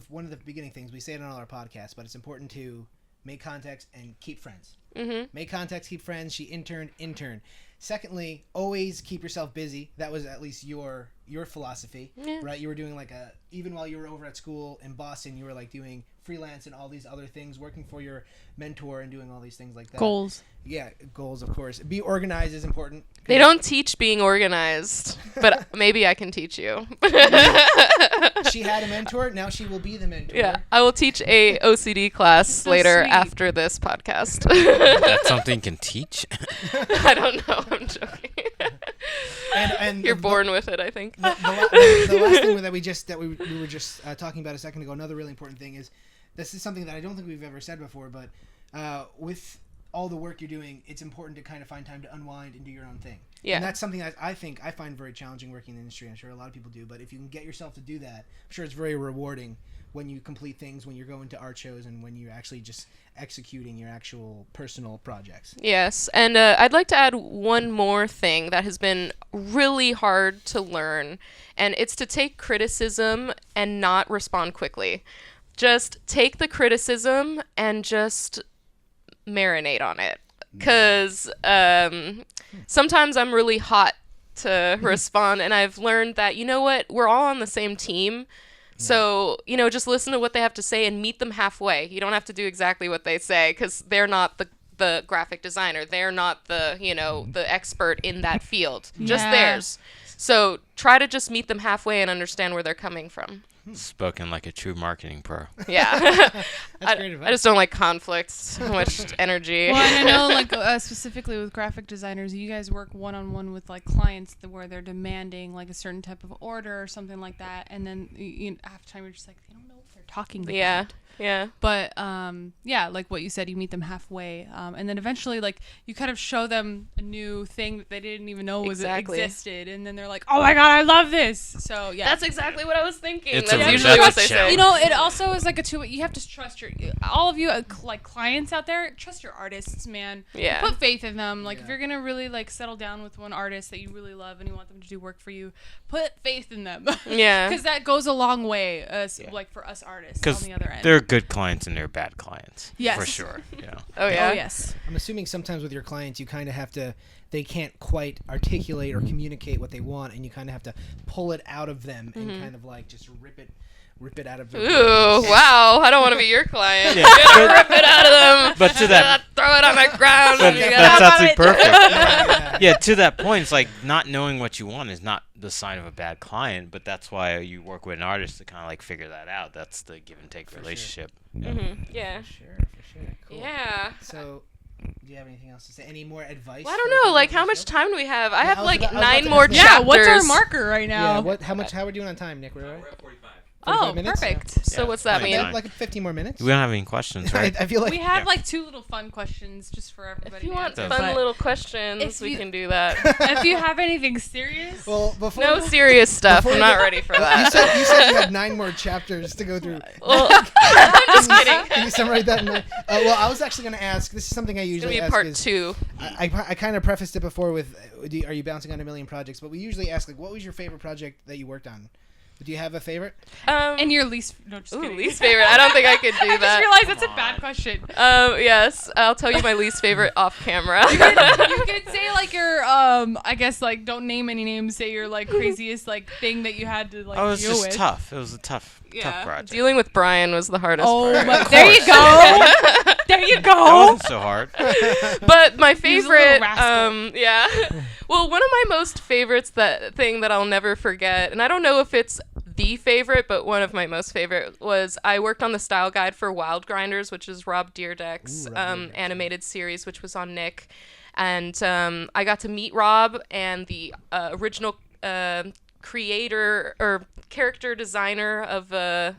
one of the beginning things. We say it on all our podcasts, but it's important to make contacts and keep friends. Make contacts, keep friends. She intern. Secondly, always keep yourself busy. That was at least your philosophy, right? You were doing like even while you were over at school in Boston, you were like doing freelance and all these other things, working for your mentor and doing all these things like that. Goals. Yeah, goals, of course. Be organized is important. They don't teach being organized, but maybe I can teach you. She had a mentor. Now she will be the mentor. Yeah, I will teach a OCD class So later sweet. after this podcast. That's something you can teach. I don't know. I'm joking. And You're born with it, I think. the last thing that we were just talking about a second ago, another really important thing is, this is something that I don't think we've ever said before, but with all the work you're doing, it's important to kind of find time to unwind and do your own thing. Yeah. And that's something that I find very challenging working in the industry. I'm sure a lot of people do, but if you can get yourself to do that, I'm sure it's very rewarding when you complete things, when you're going to art shows, and when you're actually just executing your actual personal projects. Yes, and I'd like to add one more thing that has been really hard to learn, and it's to take criticism and not respond quickly. Just take the criticism and just marinate on it. Because sometimes I'm really hot to respond, and I've learned that, you know what, we're all on the same team. So, you know, just listen to what they have to say and meet them halfway. You don't have to do exactly what they say because they're not the graphic designer. They're not the, you know, the expert in that field. Just Yeah. theirs. So try to just meet them halfway and understand where they're coming from. Spoken like a true marketing pro. Yeah. That's great advice. I just don't like conflict, so much energy. Well, and I know, like, specifically with graphic designers, you guys work one-on-one with, like, clients where they're demanding, like, a certain type of order or something like that, and then, half the time you're just like, they don't know what they're talking about. Yeah. Yeah. But yeah, like what you said, you meet them halfway, and then eventually, like, you kind of show them a new thing that they didn't even know existed, and then they're like, "Oh my god, I love this!" So yeah, That's exactly what I was thinking. It's That's a usually what they challenge. say. You know, it also is like a two. You have to trust all of you, like clients out there. Trust your artists, man. Yeah. Put faith in them. Like if you're gonna really like settle down with one artist that you really love and you want them to do work for you, put faith in them. Yeah. Because that goes a long way, like for us artists on Because the other end. there are good clients and there are bad clients. Yes. For sure. Yeah. Oh yeah. Oh yes. I'm assuming sometimes with your clients, you kind of have to. They can't quite articulate or communicate what they want, and you kind of have to pull it out of them and kind of like just rip it out of their brains. Ooh, wow! I don't want to be your client. Yeah, You're gonna rip it out of them. But to that, Throw it on the ground. but and you that's gotta- absolutely perfect. Yeah. Yeah, to that point, it's like not knowing what you want is not the sign of a bad client, but that's why you work with an artist to kind of like figure that out. That's the give and take relationship. Yeah. Yeah. For sure. Cool. Yeah. So, do you have anything else to say? Any more advice? Well, I for don't know. people Like, to how do much show? time do we have? I Yeah, have I was like about- I was about 9 to more ask chapters. Yeah. What's our marker right now? Yeah. What? How much? How are we doing on time, Nick? We're all right? We're at 45. Oh, 45 minutes? perfect. So Yeah, what's that plenty mean? of time. Like 15 more minutes. We don't have any questions, right? I feel like We have Yeah. like 2 little fun questions just for everybody. If you to want answer, fun but little questions, if we you- can do that. if you have anything serious, Well, before No serious stuff. Before I'm you not go- ready for you that. said you had 9 more chapters to go through. Well, I'm just Can kidding. you summarize that? Well, I was actually going to ask. This is something I It's usually gonna be ask. part is, 2. I kind of prefaced it before with, are you bouncing on a million projects? But we usually ask, like, what was your favorite project that you worked on? Do you have a favorite? and your least, no, just kidding. Least favorite. I don't think I could do I just that. realized that's a bad question. Yes, I'll tell you my least favorite off camera. You could say like your I guess like don't name any names. Say your like craziest like thing that you had to like Oh, it was deal just with. tough. It was a tough project. Dealing with Brian was the hardest Oh, part. my, there you go. There you That go. wasn't so hard. But my was a little favorite, rascal. yeah. Well, one of my most favorites, that thing that I'll never forget, and I don't know if it's the favorite, but one of my most favorite was I worked on the style guide for Wild Grinders, which is Rob Dyrdek's animated series, which was on Nick, and I got to meet Rob and the original creator or character designer of the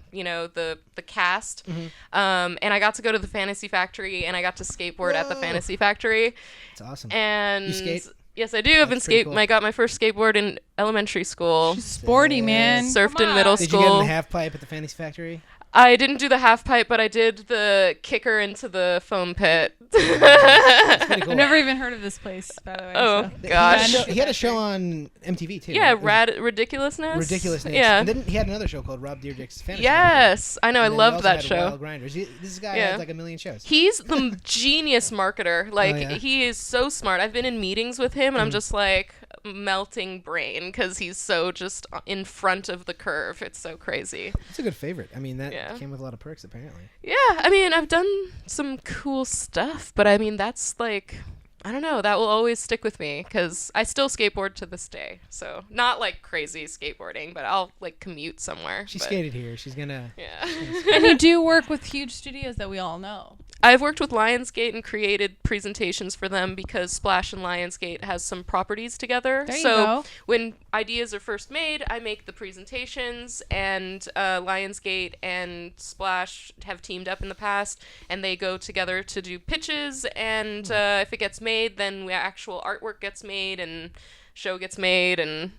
cast, and I got to go to the Fantasy Factory and I got to skateboard at the Whoa. Fantasy Factory. It's awesome. And You skate? Yes, I do. I've been That's pretty cool. I got my first skateboard in elementary school. Sporty man. Surfed Come in middle on. Did you get in school. the half pipe at the Fantasy Factory? I didn't do the half pipe, but I did the kicker into the foam pit. That's pretty cool. I've never even heard of this place, by the way. Oh, so. gosh. He had a show on MTV too. Yeah, right? ridiculousness. Ridiculousness. Yeah. And then he had another show called Rob Dyrdek's Fantasy. Yes, I know. I And then he loved also that had show. Wild Grinders. This guy Yeah. had like a million shows. He's the genius marketer. Like, yeah? he is so smart. I've been in meetings with him, and I'm just like melting brain because he's so just in front of the curve. It's so crazy. It's a good favorite. I mean, that Yeah. came with a lot of perks apparently. Yeah, I mean, I've done some cool stuff, but I mean, that's like, I don't know, that will always stick with me because I still skateboard to this day. So, not like crazy skateboarding, but I'll like commute somewhere. She but, skated here. She's gonna. Yeah. And you do work with huge studios that we all know. I've worked with Lionsgate and created presentations for them because Splash and Lionsgate has some properties together. There you so go. when ideas are first made, I make the presentations, and Lionsgate and Splash have teamed up in the past, and they go together to do pitches, and if it gets made, then the actual artwork gets made, and show gets made, and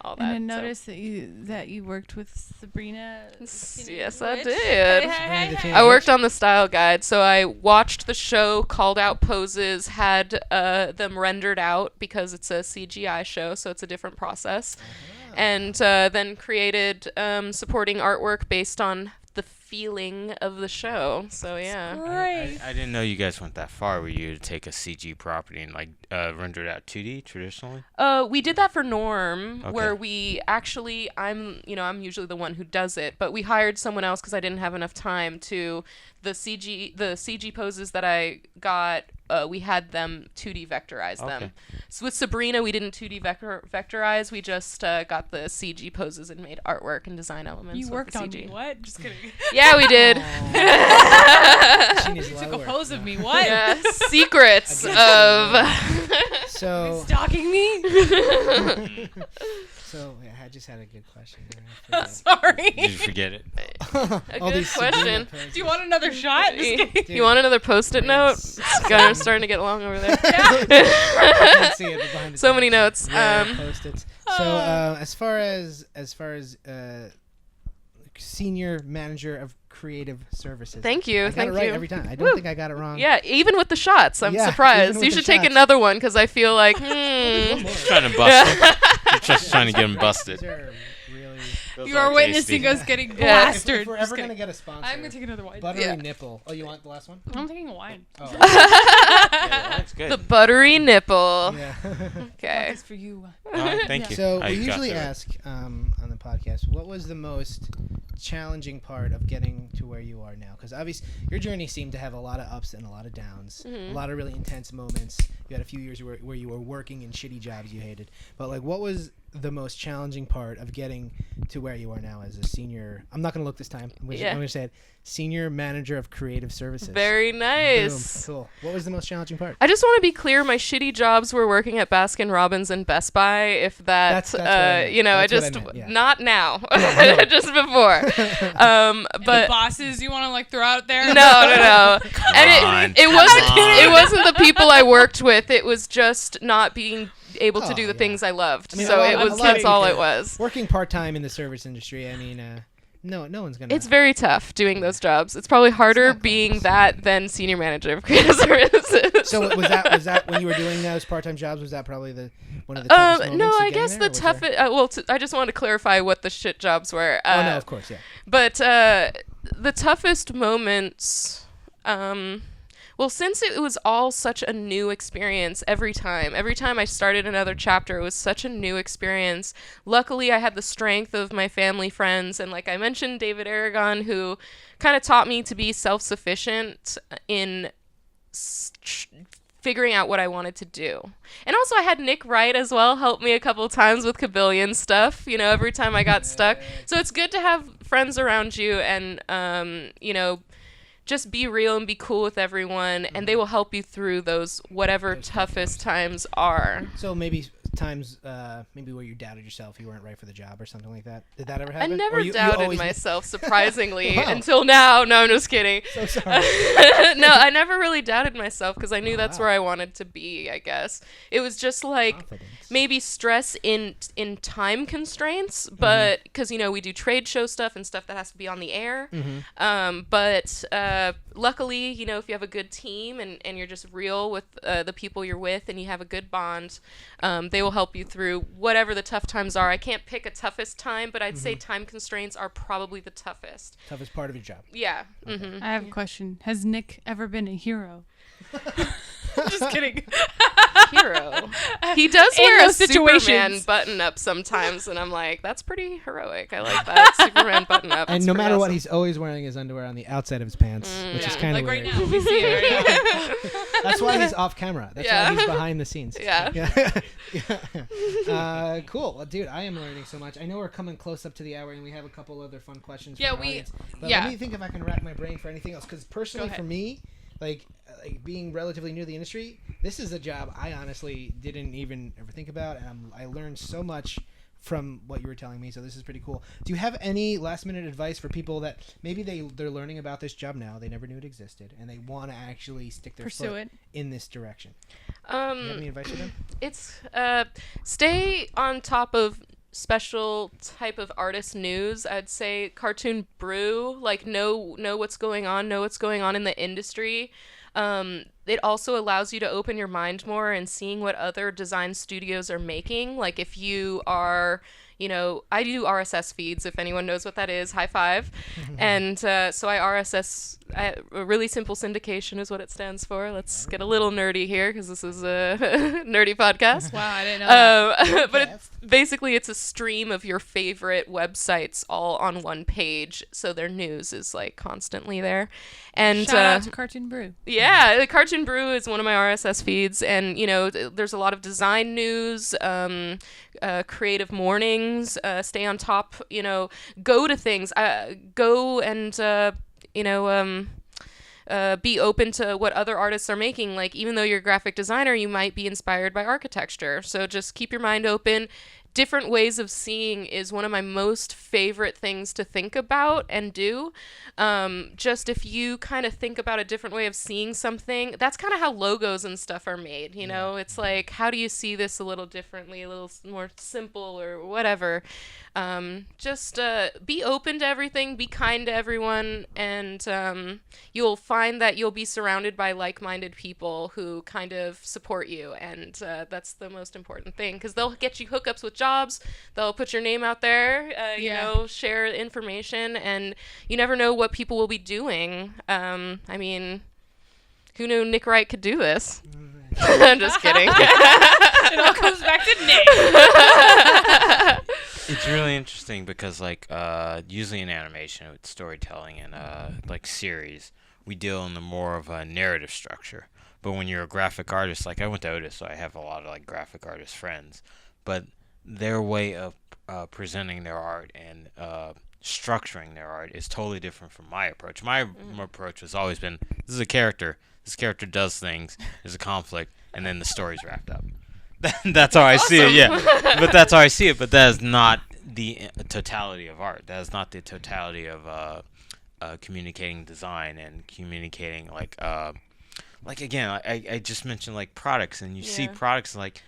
all that. And I so. noticed that you worked with Sabrina. Yes, I Witch. did. Hey. I worked on the style guide, so I watched the show, called out poses, had them rendered out because it's a CGI show, so it's a different process, and then created supporting artwork based on the feeling of the show. So yeah. Great. I didn't know you guys went that far where you would take a CG property and like render it out 2D traditionally. We did that for Norm, Okay. where we actually, I'm usually the one who does it, but we hired someone else because I didn't have enough time to. The CG poses that I got, we had them 2D vectorize them. Okay. So with Sabrina, we didn't 2D vectorize. We just got the CG poses and made artwork and design elements. You with worked the on CG. me. What? Just kidding. Yeah, we did. She needs a lot Took of a work. pose of me. What? Yeah, secrets Against of. So, Stalking me? So I just had a good question. There. I Sorry. Did you forget it? A All good these Sabrina question. poses. Do you want another shot? Just kidding. You want another post-it note? It's- It's kind of starting to get long over there. I can't see it, but behind the So many scenes, notes. there are Post-its. So as far as senior manager of creative services. Thank you. I got Thank it right you. every time. I don't Woo. think I got it wrong. Yeah, even with the shots, I'm Yeah, even surprised. with You the should take shots. another one because I feel like, Trying to bust him. Just trying to get him These busted. are really. Those You are witnessing tasty. us getting Yeah. blasted. If we're Just ever kidding. gonna get a sponsor, I'm gonna take another wine. buttery Yeah. nipple. Oh, you want the last one? I'm taking a wine. Oh, Yeah, that's good. the buttery nipple. yeah. Okay. It's for you. Thank you. So Oh, we you got usually through it. ask on the podcast, what was the most challenging part of getting to where you are now? Because obviously your journey seemed to have a lot of ups and a lot of downs, a lot of really intense moments. You had a few years where you were working in shitty jobs you hated. But like, what was the most challenging part of getting to where you are now as a senior? I'm not going to look this time. I'm going to say it. Senior manager of creative services. Very nice. Boom. Cool. What was the most challenging part? I just want to be clear. My shitty jobs were working at Baskin Robbins and Best Buy. If That's what I meant. you know, That's I what I just meant, yeah. not now, no. just before. The But bosses you want to like throw out there? no. on, And it come wasn't. on. It wasn't the people I worked with. It was just not being able to Oh, do the yeah. things I loved. I mean, So a lot- it a was. lot of That's all it people- was. Working part-time in the service industry, I mean, no one's going to... It's very tough doing those jobs. It's probably harder not being glamorous. that than senior manager of creative services. So was that when you were doing those part-time jobs? Was that probably one of the toughest moments? No, of I getting guess there, the or was toughest. there- I just wanted to clarify what the shit jobs were. oh no, of course, yeah. But the toughest moments. Well, since it was all such a new experience every time I started another chapter, it was such a new experience. Luckily, I had the strength of my family, friends, and like I mentioned, David Aragon, who kind of taught me to be self-sufficient in figuring out what I wanted to do. And also I had Nick Wright as well help me a couple times with Kabillion stuff, you know, every time I got stuck. So it's good to have friends around you and, you know, just be real and be cool with everyone, and they will help you through those whatever toughest times are. So maybe times, maybe where you doubted yourself, you weren't right for the job or something like that. Did that ever I happen? never Or you doubted always- myself, surprisingly, Wow. until now. No, I'm just kidding. So sorry. No, I never really doubted myself because I knew Oh, that's wow. where I wanted to be, I guess. It was just like Confidence. maybe stress in time constraints, but because, you know, we do trade show stuff and stuff that has to be on the air. But luckily, you know, if you have a good team and you're just real with the people you're with and you have a good bond, they will help you through whatever the tough times are. I can't pick a toughest time, but I'd say time constraints are probably the toughest. Toughest part of your job. Yeah. Mm-hmm. I have a question. Has Nick ever been a hero? Just kidding. Hero. He does In wear a those Superman situations. button up sometimes, and I'm like, that's pretty heroic. I like that Superman button up. And It's no pretty matter what, awesome. he's always wearing his underwear on the outside of his pants, which is Yeah, kind of like weird. right now. We see it right now. That's why he's off camera. That's Yeah. why he's behind the scenes. Yeah. Yeah. Cool. Well, dude, I am learning so much. I know we're coming close up to the hour, and we have a couple other fun questions. Yeah, from our we- audience. But yeah. let me think if I can rack my brain for anything else. Because personally, Go for ahead. me, like being relatively new to the industry, this is a job I honestly didn't even ever think about, and I learned so much from what you were telling me. So this is pretty cool. Do you have any last minute advice for people that maybe they're learning about this job now, they never knew it existed, and they want to actually stick their Pursue foot it. in this direction? Do you have any advice for them? It's stay on top of special type of artist news. I'd say Cartoon Brew, like know what's going on in the industry. It also allows you to open your mind more and seeing what other design studios are making. Like if you are, you know, I do RSS feeds, if anyone knows what that is, high five. And so I RSS, really simple syndication is what it stands for. Let's get a little nerdy here because this is a nerdy podcast. Wow, I didn't know that. But it's a stream of your favorite websites all on one page, so their news is like constantly there. And Shout out to Cartoon Brew. yeah, the Cartoon Brew is one of my RSS feeds, and you know, there's a lot of design news, creative mornings. Stay on top. You know, go to things. Go and you know. Be open to what other artists are making. Like, even though you're a graphic designer, you might be inspired by architecture. So just keep your mind open. different ways of seeing is one of my most favorite things to think about and do. Just if you kind of think about a different way of seeing something, that's kind of how logos and stuff are made, you know? It's like, how do you see this a little differently, a little more simple or whatever? Just be open to everything, be kind to everyone, and you'll find that you'll be surrounded by like-minded people who kind of support you, and that's the most important thing, because they'll get you hookups with jobs, they'll put your name out there, you know, share information, and you never know what people will be doing. I mean, who knew Nick Wright could do this? I'm just kidding. It all comes back to Nick. It's really interesting because, like, usually in animation with storytelling and like series, we deal in the more of a narrative structure. But when you're a graphic artist, like I went to Otis, so I have a lot of like graphic artist friends, but their way of presenting their art and structuring their art is totally different from my approach. My approach has always been, this is a character. This character does things. There's a conflict, and then the story's wrapped up. That's how I see it. Yeah, but that's how I see it. But that is not the totality of art. That is not the totality of communicating design and communicating like again, I just mentioned like products, and you see products like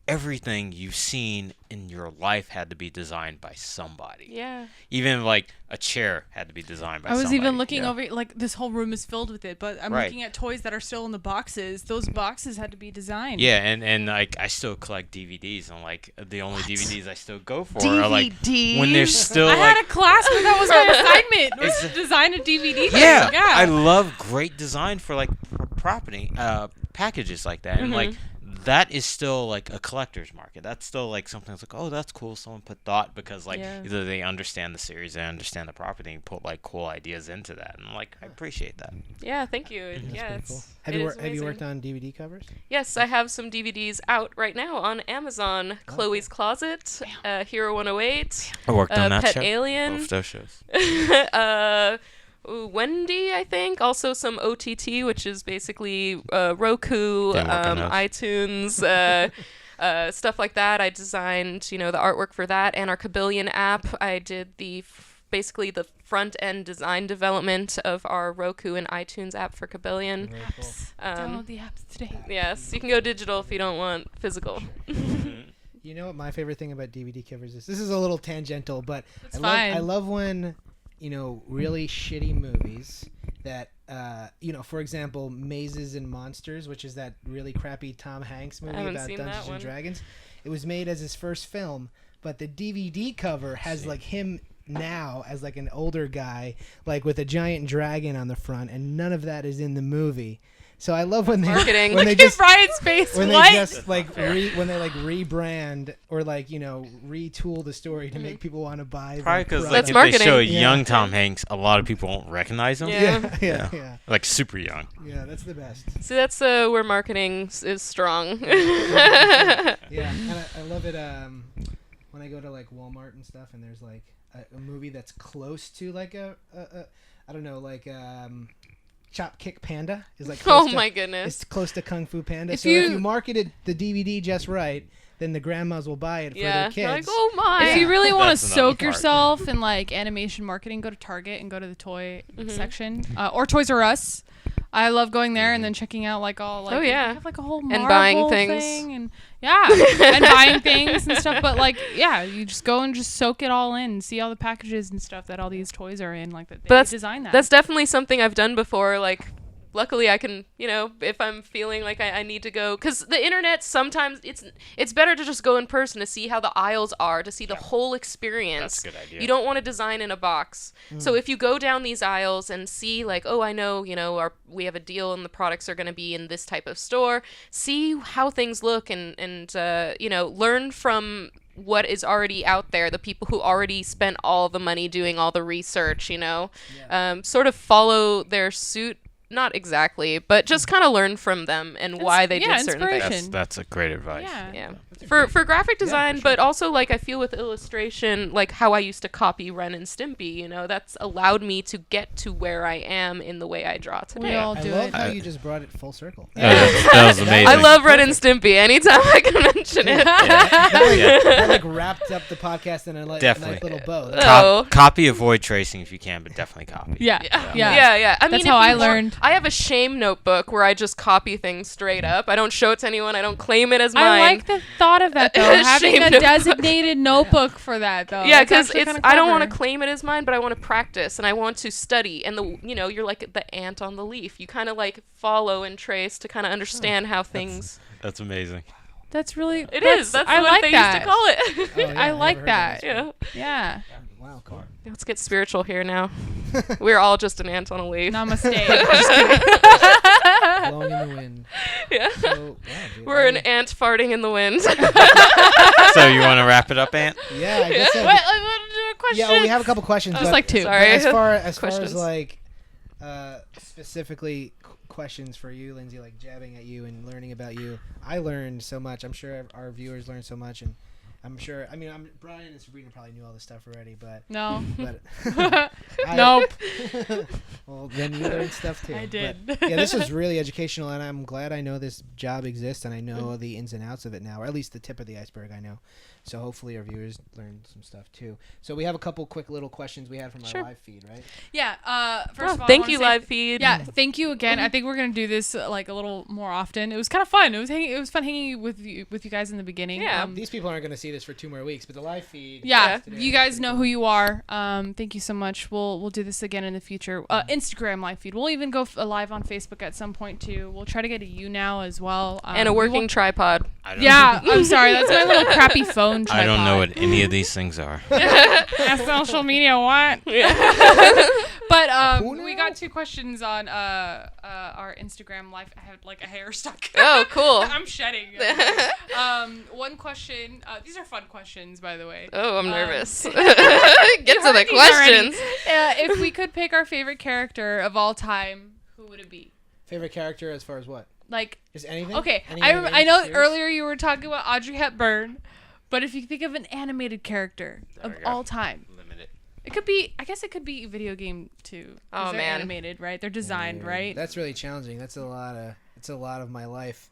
everything you've seen in your life had to be designed by somebody. Yeah. Even like a chair had to be designed by somebody. I was even looking over, like this whole room is filled with it, but I'm looking at toys that are still in the boxes. Those boxes had to be designed. Yeah, and like I still collect DVDs, and like the only DVDs I still go for are like when they're still I like had a class where that was my assignment, was to design a DVD. yeah, Yeah. I love great design for like property packages like that, and like that is still like a collector's market. That's still like something that's like, oh, that's cool. Someone put thought because like either they understand the series, they understand the property, and put like cool ideas into that. And like I appreciate that. Yeah, thank you. That's pretty cool. It's Have you worked on DVD covers? Yes, I have some DVDs out right now on Amazon. Chloe's Closet, Hero 108, I worked on that Pet show. Alien. Both those shows. Wendy, I think. Also some OTT, which is basically Roku, iTunes, stuff like that. I designed, you know, the artwork for that and our Kabillion app. I did basically the front end design development of our Roku and iTunes app for Kabillion. Very cool. Download the apps today. Yes, you can go digital if you don't want physical. You know what my favorite thing about DVD covers is? This is a little tangential, but I love when, you know, really shitty movies that, you know, for example, Mazes and Monsters, which is that really crappy Tom Hanks movie about Dungeons and Dragons. It was made as his first film, but the DVD cover has like him now as like an older guy, like with a giant dragon on the front, and none of that is in the movie. So I love when they marketing. when Look they at just Brian's face. when What? they just like when they like rebrand or like, you know, retool the story to make people want to buy. Probably because the like That's if marketing. they show Yeah. young Tom Hanks, a lot of people won't recognize him. Yeah. yeah, Like super young. that's the best. See, that's where marketing is strong. Yeah, and I love it when I go to like Walmart and stuff, and there's like a movie that's close to like a I don't know, like Chop Kick Panda is like close Oh to, my goodness. it's close to Kung Fu Panda. If So if you- you marketed the DVD just right, then the grandmas will buy it for Yeah. their They're like, kids. oh my. If you really want to That's another soak part. yourself in like animation marketing, go to Target and go to the toy section, or Toys R Us. I love going there and then checking out like all like they have like a whole Marvel buying things. thing and and buying things and stuff. But like you just go and just soak it all in, and see all the packages and stuff that all these toys are in. Like that they design that. That's definitely something I've done before. Like, luckily I can, you know, if I'm feeling like I need to go, because the internet sometimes it's better to just go in person to see how the aisles are, to see the whole experience. That's a good idea. You don't want to design in a box. So if you go down these aisles and see like, oh, I know, you know, we have a deal and the products are going to be in this type of store, see how things look and you know, learn from what is already out there, the people who already spent all the money doing all the research, you know, sort of follow their suit. Not exactly, but just kind of learn from them and why they did certain inspiration. things. That's a great advice. Yeah. Yeah. for graphic design, but also like I feel with illustration, like how I used to copy Ren and Stimpy, you know, that's allowed me to get to where I am in the way I draw today. We all I do love it. how you just brought it full circle. That was amazing. I love Ren and Stimpy. Anytime I can mention it. That like wrapped up the podcast in a nice little bow. Copy, avoid tracing if you can, but definitely copy. Yeah. I That's mean, how if I you want- learned. I have a shame notebook where I just copy things straight up. I don't show it to anyone. I don't claim it as mine. I like the thought of that though. Having Shame a notebook. designated notebook for that though. Yeah, That's because actually it's kinda I don't want to clever. claim it as mine, but I want to practice and I want to study. And you're like the ant on the leaf. You kind of like follow and trace to kind of understand how things. That's amazing. That's really. It is. That's I what like they that. used to call it. Oh, yeah, I never like heard that. Yeah. Yeah. Wow, cool. Let's get spiritual here now. We're all just an ant on a leaf. Namaste. Just kidding. Blowing in the wind. Yeah. So, wow, dude, We're an ant farting in the wind. So you want to wrap it up, Ant? Yeah, I guess so. Wait, I want to do a question. Yeah, we have a couple questions. Just but- like two. Sorry. As far as Questions. like specifically questions for you, Lindsay, like jabbing at you and learning about you, I learned so much. I'm sure our viewers learned so much, and I'm sure. I mean, Brian and Sabrina probably knew all this stuff already, but No. Nope. Nope. Well, then you learned stuff too. I did. But, yeah, this was really educational, and I'm glad I know this job exists, and I know the ins and outs of it now, or at least the tip of the iceberg I know. So hopefully our viewers learned some stuff too. So we have a couple quick little questions we had from our live feed, right? Yeah. First of all, I Thank wanna you, say live feed. Yeah, thank you again. I think we're gonna do this like a little more often. It was kind of fun. It was fun hanging with you guys in the beginning. Yeah. These people aren't going to see this for 2 more weeks, but the live feed. Yeah, today you is guys pretty know cool. who you are. Thank you so much. We'll do this again in the future. Instagram live feed. We'll even go live on Facebook at some point too. We'll try to get a you now as well. And a we working won't- tripod. Yeah, I'm sorry. That's my little crappy phone tripod. I don't know what any of these things are. Social media what? But we got 2 questions on our Instagram live. I had like a hair stuck. Oh, cool. I'm shedding. One question. These are fun questions, by the way. Oh, I'm nervous. Get to You the heard these already. questions. If we could pick our favorite character of all time, who would it be? Favorite character as far as what? Like, Is anything? okay, Any I animated know series? earlier you were talking about Audrey Hepburn, but if you think of an animated character of we go. all time, Limited. it could be. I guess it could be video game too. 'cause Oh, they're man. animated, right? They're designed, right? That's really challenging. That's a lot of my life.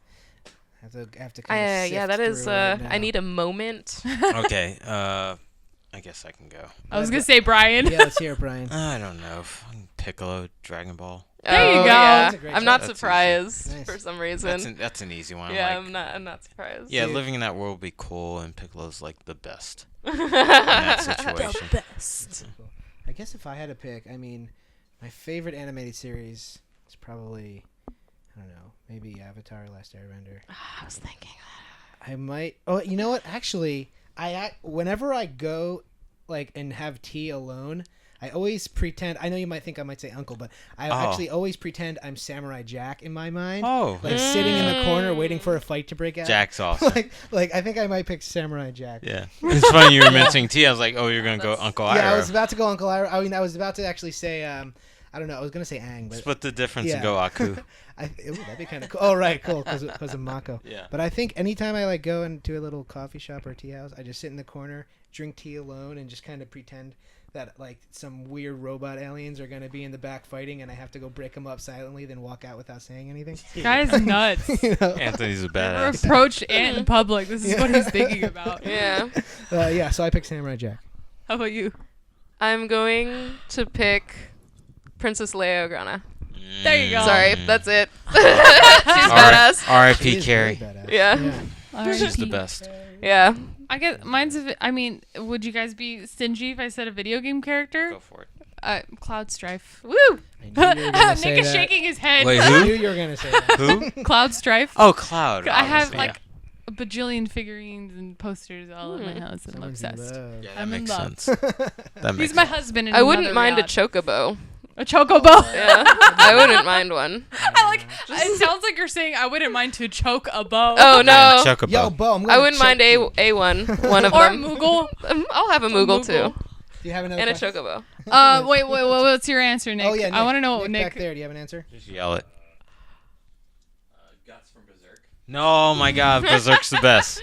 I have to kind of Yeah, that is. I need a moment. Okay. I guess I can go. I was gonna say Brian. Yeah, let's hear it, Brian. I don't know. Piccolo, Dragon Ball. There you go. Yeah. That's a great I'm not choice. That's surprised Nice. for some reason. That's an easy one. Yeah, Like, I'm not surprised. yeah, Dude. living in that world would be cool, and Piccolo's like the best in that situation. Best. Cool. I guess if I had to pick, I mean, my favorite animated series is probably, I don't know, maybe Avatar: Last Airbender. I was thinking. I might. Oh, you know what? Actually, whenever I go like and have tea alone, I always pretend. I know you might think I might say uncle, but I actually always pretend I'm Samurai Jack in my mind. Oh, Like sitting in the corner waiting for a fight to break out. Jack's awesome. like I think I might pick Samurai Jack. Yeah, it's funny you were mentioning T. I was like, oh, you're gonna go Uncle Ira. Yeah, I was about to go Uncle Ira. I mean, I was about to actually say, I don't know. I was gonna say Aang, but Split the difference Yeah. and go Aku. that'd be kind of cool. Oh, right, cool, because of Mako. Yeah. But I think anytime I like go into a little coffee shop or tea house, I just sit in the corner, drink tea alone, and just kind of pretend that like some weird robot aliens are gonna be in the back fighting, and I have to go break them up silently, then walk out without saying anything. Guy's nuts. You know? Anthony's a Never badass. approach Ant in public. This is what he's thinking about. Yeah. Yeah, so I picked Samurai Jack. How about you? I'm going to pick Princess Leia Organa. There you go. Sorry, that's it. She's badass. She R.I.P. is Carrie. really badass. Yeah. She's the best. Yeah. I guess mine's. I mean, would you guys be stingy if I said a video game character? Go for it. Cloud Strife. Woo! I knew you were gonna say Nick is that. shaking his head. Wait, I who? knew you were gonna say that. Who? Cloud Strife. Oh, Cloud. I have obviously, like a bajillion figurines and posters all in my house, and I'm Someone's in obsessed. love. Yeah, that I'm in makes love. sense. That He's makes my sense. husband. In I wouldn't another mind a reality. chocobo. A chocobo. Yeah. I wouldn't mind one. I like. It sounds like you're saying I wouldn't mind to choke a bow. Oh no. Chocobo. Yo, Bo, I'm gonna I wouldn't choke mind you. A1. One of Or them. Moogle. I'll have a Moogle too. Do you have another And a question? chocobo. Wait. What's your answer, Nick? Oh yeah, I want to know, Nick. Nick. Back there, do you have an answer? Just yell it. Guts from Berserk. No, my God, Berserk's the best.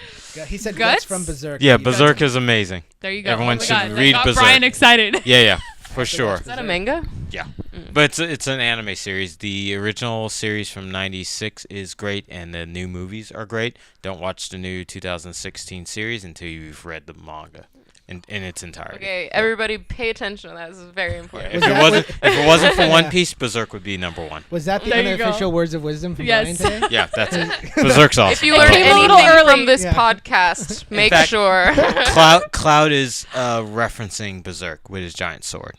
He said Guts? Guts from Berserk. Yeah, You Berserk guys- is amazing. There you go. Everyone Oh my should God, that read got Berserk. Brian excited. Yeah, for sure. Is that a manga? Yeah, but it's an anime series. The original series from '96 is great, and the new movies are great. Don't watch the new 2016 series until you've read the manga in its entirety. Okay, everybody pay attention to that. This is very important. If it wasn't for One Piece, Berserk would be number one. Was that the There you go. unofficial words of wisdom from Yes. Brian today? Yeah, that's it. Berserk's awesome. If you learn came a little anything early. from this Yeah. podcast, make fact- sure. Cloud is referencing Berserk with his giant sword.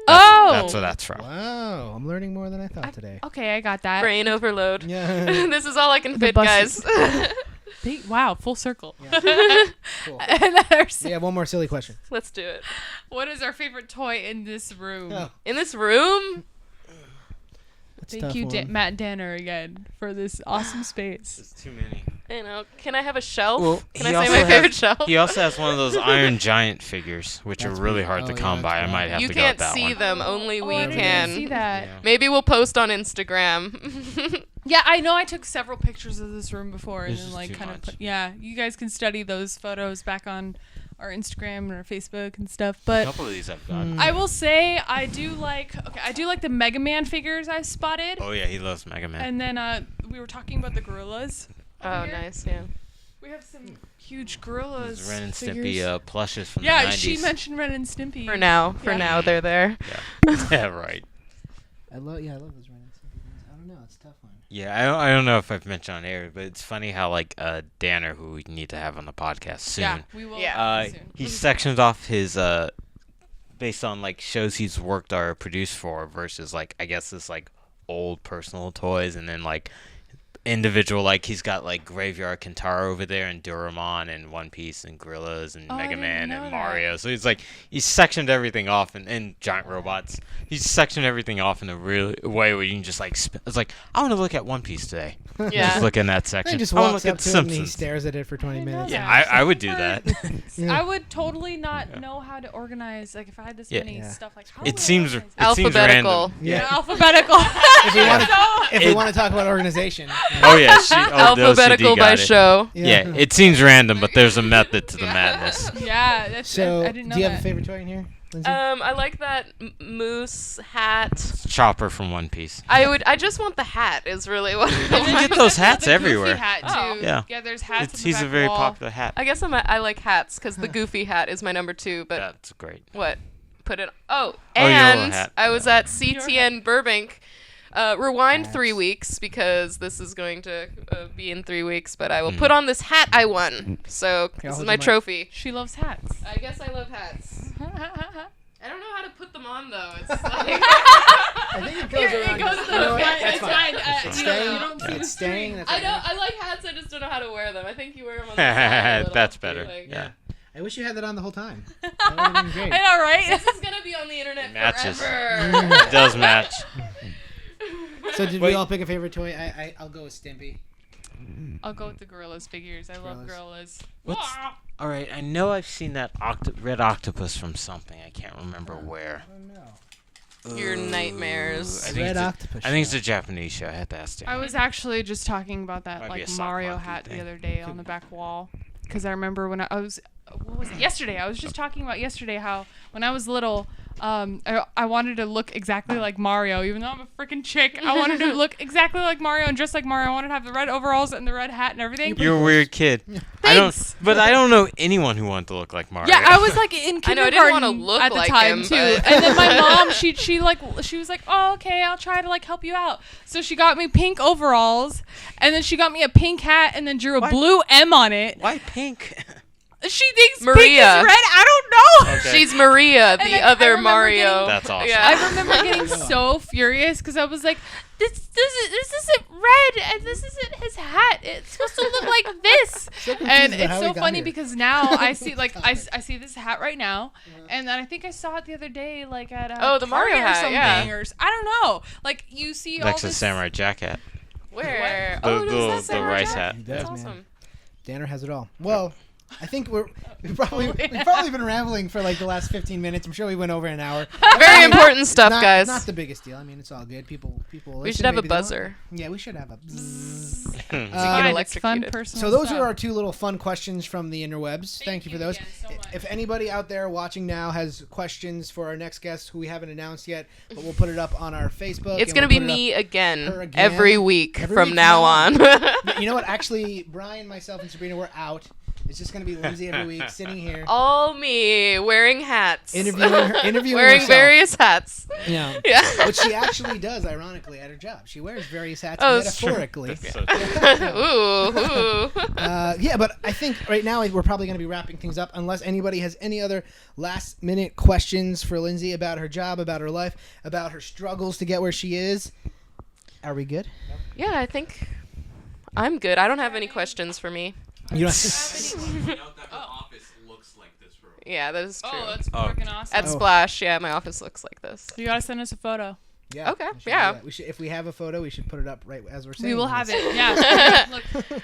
Oh. That's where that's from. Wow, I'm learning more than I thought today. Okay, I got that. Brain overload. Yeah. This is all I can The fit, bus- guys. Wow, full circle. Cool. And our We have one more silly question. Let's do it. what is our favorite toy in this room? Oh, In this room, that's a Thank tough you, one. Matt Danner, again, for this awesome space. There's too many. can I have a shelf? Well, can he I say also my has- favorite shelf? He also has one of those Iron Giant figures, which That's are really pretty- hard oh, to yeah, come by. I that's might cool. have You to go with can't that see one. them. Only Oh, we I didn't can. see that. Yeah. Maybe we'll post on Instagram. Yeah, I know. I took several pictures of this room before, and This then is like too kind of much. put. Yeah, you guys can study those photos back on our Instagram and our Facebook and stuff. A But couple of these I've got. I will say I do like the Mega Man figures I spotted, Oh yeah, he loves Mega Man. and then we were talking about the gorillas. Oh, over here. nice, yeah. We have some huge gorillas. Those Ren and figures. Stimpy plushes from Yeah, the 90s. she mentioned Ren and Stimpy. For now, Yeah. they're there. Yeah, right. I love those Ren and Stimpy things. I don't know, it's a tough one. Yeah, I don't know if I've mentioned on air, but it's funny how like Danner, who we need to have on the podcast soon. Yeah, we will. Yeah. soon. He sections off his based on like shows he's worked or produced for versus like I guess this like old personal toys, and then like individual, like he's got like Graveyard Kintaro over there and Doraemon and One Piece and Gorillas and Oh, I Mega didn't Man know and that. Mario. So he's like he's sectioned everything off, and giant robots. He's sectioned everything off in a real way where you can just like it's like I want to look at One Piece today. Yeah. Just look in that He section. just I want walks to up look to at it and he Simpsons. stares at it for 20 I know minutes. Yeah, that. I would do that. Yeah. I would totally not know how to organize. Like if I had this Yeah. many Yeah. stuff, like how It would I seems organize it seems Alphabetical. random. Yeah. alphabetical. If we want to talk about organization. Oh yeah, she, oh, the Alphabetical OCD by got it. show. Yeah, it seems random, but there's a method to the madness. Yeah, that's. So, I didn't know do you have that. a favorite toy in here, Lindsay? I like that moose hat. Chopper from One Piece. I just want the hat. Is really what I And then want. You get there's those the hats Goofy everywhere. Hat too. Oh. Yeah. Yeah, there's hats. on the He's a back very wall. popular hat. I guess I like hats because the goofy hat is my number 2. But That's great. what? Put it. Oh, Oh, your and little hat. I was Yeah. at CTN Burbank. Rewind 3 weeks because this is going to be in 3 weeks. But I will put on this hat I won. So Here, I'll this is hold my your mic. trophy. She loves hats. I guess I love hats. I don't know how to put them on though. It's like I think it goes around. it goes to You know the what? front. That's It's fine. fine. It's You staying. don't see It's the staying. string. That's I all know right. I like hats. I just don't know how to wear them. I think you wear them on the side a little. That's better. Like, Yeah. I wish you had that on the whole time. That would have been great. I know, right? This is gonna be on the internet Matches. forever. It does match. So did Wait. we all pick a favorite toy? I'll go with Stimpy. I'll go with the gorillas figures. I love gorillas. What's- All right, I know I've seen that red octopus from something. I can't remember where. I don't know. Your nightmares. I think Red it's a- octopus. I think it's show. a Japanese show. I had to ask. I was actually just talking about that Might be a like sock Mario monkey hat thing. the other day on the back wall, because I remember when I was what was it yesterday? I was just talking about yesterday how when I was little, I wanted to look exactly like Mario, even though I'm a freaking chick. I wanted to look exactly like Mario and dress like Mario. I wanted to have the red overalls and the red hat and everything. You're a weird kid. Thanks. But I don't know anyone who wanted to look like Mario. Yeah, I was like in I know, I kindergarten didn't wanna look at the like time him, too. but- And then my mom, she was like, "Oh, okay, I'll try to like help you out." So she got me pink overalls, and then she got me a pink hat, and then drew a Why- blue M on it. Why pink? She thinks pink Maria. is red. I don't know. Okay. She's Maria, And the then I other remember Mario. getting- That's awesome. Yeah. I remember getting so furious because I was like, this isn't red, and this isn't his hat. It's supposed to look like this. So confused And about it's how so we got funny here. because now I see like I see this hat right now, and then I think I saw it the other day like at Oh, the Mario Target or hat, something, yeah. or I don't know. Like you see all Next to this. Samurai Jack hat. Where? The- Oh, the- does that the Samurai rice Jack? hat. He does, That's man. awesome. Danner has it all. Well, I think we've probably been rambling for like the last 15 minutes. I'm sure we went over an hour. Very important stuff, guys. Not the biggest deal. I mean, it's all good. People. We should have a buzzer. Yeah, we should have a. Get Fun, electrocuted. personal So those stuff. are our two little fun questions from the interwebs. Thank you for those. again so much. If anybody out there watching now has questions for our next guest who we haven't announced yet, but we'll put it up on our Facebook. It's and gonna we'll be put it me up- again, her again. every week Every from week now from on. You know what? Actually, Brian, myself, and Sabrina, we're out. It's just going to be Lindsay every week sitting here. All me wearing hats. Interviewing wearing herself. various hats. Yeah. Yeah. Which she actually does, ironically, at her job. She wears various hats Oh, it's true. metaphorically. Ooh. Yeah, but I think right now we're probably going to be wrapping things up unless anybody has any other last-minute questions for Lindsay about her job, about her life, about her struggles to get where she is. Are we good? Yeah, I think I'm good. I don't have any questions for me. You don't office looks like this room. Yeah, that is true. Oh, that's fucking awesome. At Splash, yeah, my office looks like this. You gotta send us a photo. Yeah. Okay, we should do yeah. that. We should, if we have a photo, we should put it up right as we're saying. We will this. have it. Yeah. Look.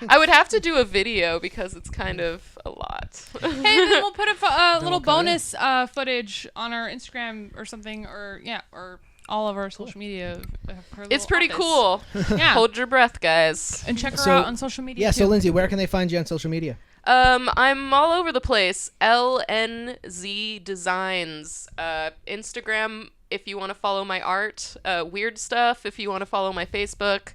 I would have to do a video because it's kind of a lot. Hey, then we'll put a little we'll cut it bonus footage on our Instagram or something, or all of our social media. Of her It's little pretty office. cool. Yeah. Hold your breath, guys. And check her So- out on social media. Yeah, too. so Lindsay, where can they find you on social media? I'm all over the place. LNZ Designs. Instagram if you want to follow my art. Weird Stuff if you want to follow my Facebook.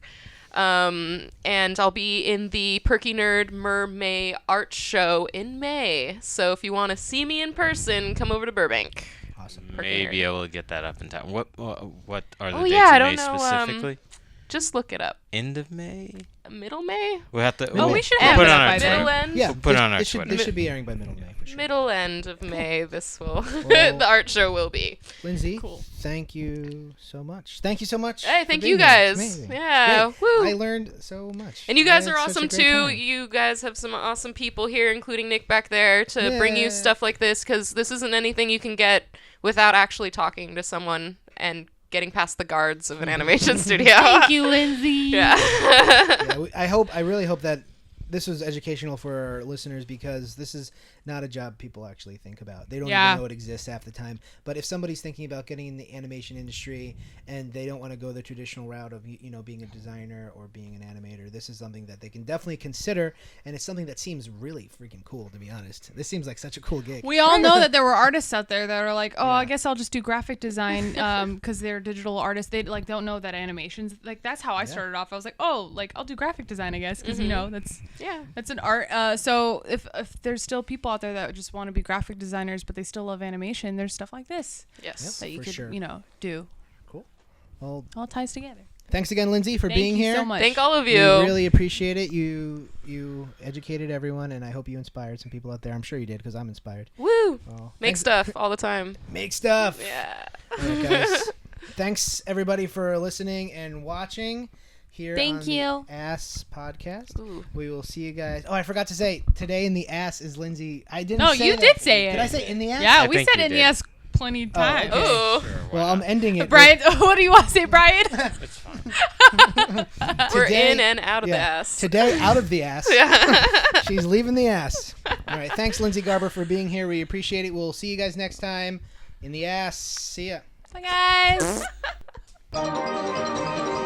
And I'll be in the Perky Nerd Mermay art show in May. So if you want to see me in person, come over to Burbank. Awesome. Maybe I will get that up in time. What are the Oh, dates yeah, I in don't May know, specifically? Just look it up. End of May? Middle May? We'll have to. Oh, we'll, we should we'll have put it it up on by our then. Middle Twitter. end? Yeah, We'll put it on our this should, Twitter. This should be airing by middle of May for sure. Middle end of May, this will. Well- the art show will be. Lindsay, Cool. thank you so much. Thank you so much. Hey, for thank being you here. guys. Amazing. Yeah, Great. woo. I learned so much. And you guys I are had such a awesome great too. time. You guys have some awesome people here, including Nick back there, to bring Yeah. you stuff like this, because this isn't anything you can get without actually talking to someone and getting past the guards of an animation studio. Thank you, Lindsay. Yeah. Yeah, I really hope that this was educational for our listeners, because this is not a job people actually think about. They don't Yeah. even know it exists half the time. But if somebody's thinking about getting in the animation industry and they don't want to go the traditional route of being a designer or being an animator, this is something that they can definitely consider, and it's something that seems really freaking cool, to be honest. This seems like such a cool gig. We all know that there were artists out there that are like, oh, I guess I'll just do graphic design because they're digital artists. They don't know that animations, that's how I started off. I was like, oh, I'll do graphic design, I guess, because Yeah. that's an art. So if there's still people out there that just want to be graphic designers but they still love animation, there's stuff like this Yes. that you for could sure. do. Cool. Well, All ties together. thanks again, Lindsay, for Thank being you here. so much. Thank all of We you. really appreciate it. You educated everyone, and I hope you inspired some people out there. I'm sure you did, because I'm inspired. Woo. Well, Make thanks- stuff all the time. Make stuff. Yeah. All right, guys. Thanks everybody for listening and watching here Thank on you. the Ass Podcast. Ooh. We will see you guys. Oh, I forgot to say, today in the ass is Lindsay. I didn't. No, say you that. did say it. Did I say in the ass? Yeah, I we think said you in did. yes plenty of times. okay. Ooh. Sure, why Well, I'm not? ending it. Brian, what do you want to say, Brian? It's fine. We're Today- in and out of the yeah, ass. Today, out of the ass. Yeah. She's leaving the ass. All right. Thanks, Lindsay Garber, for being here. We appreciate it. We'll see you guys next time in the ass. See ya. Bye, guys.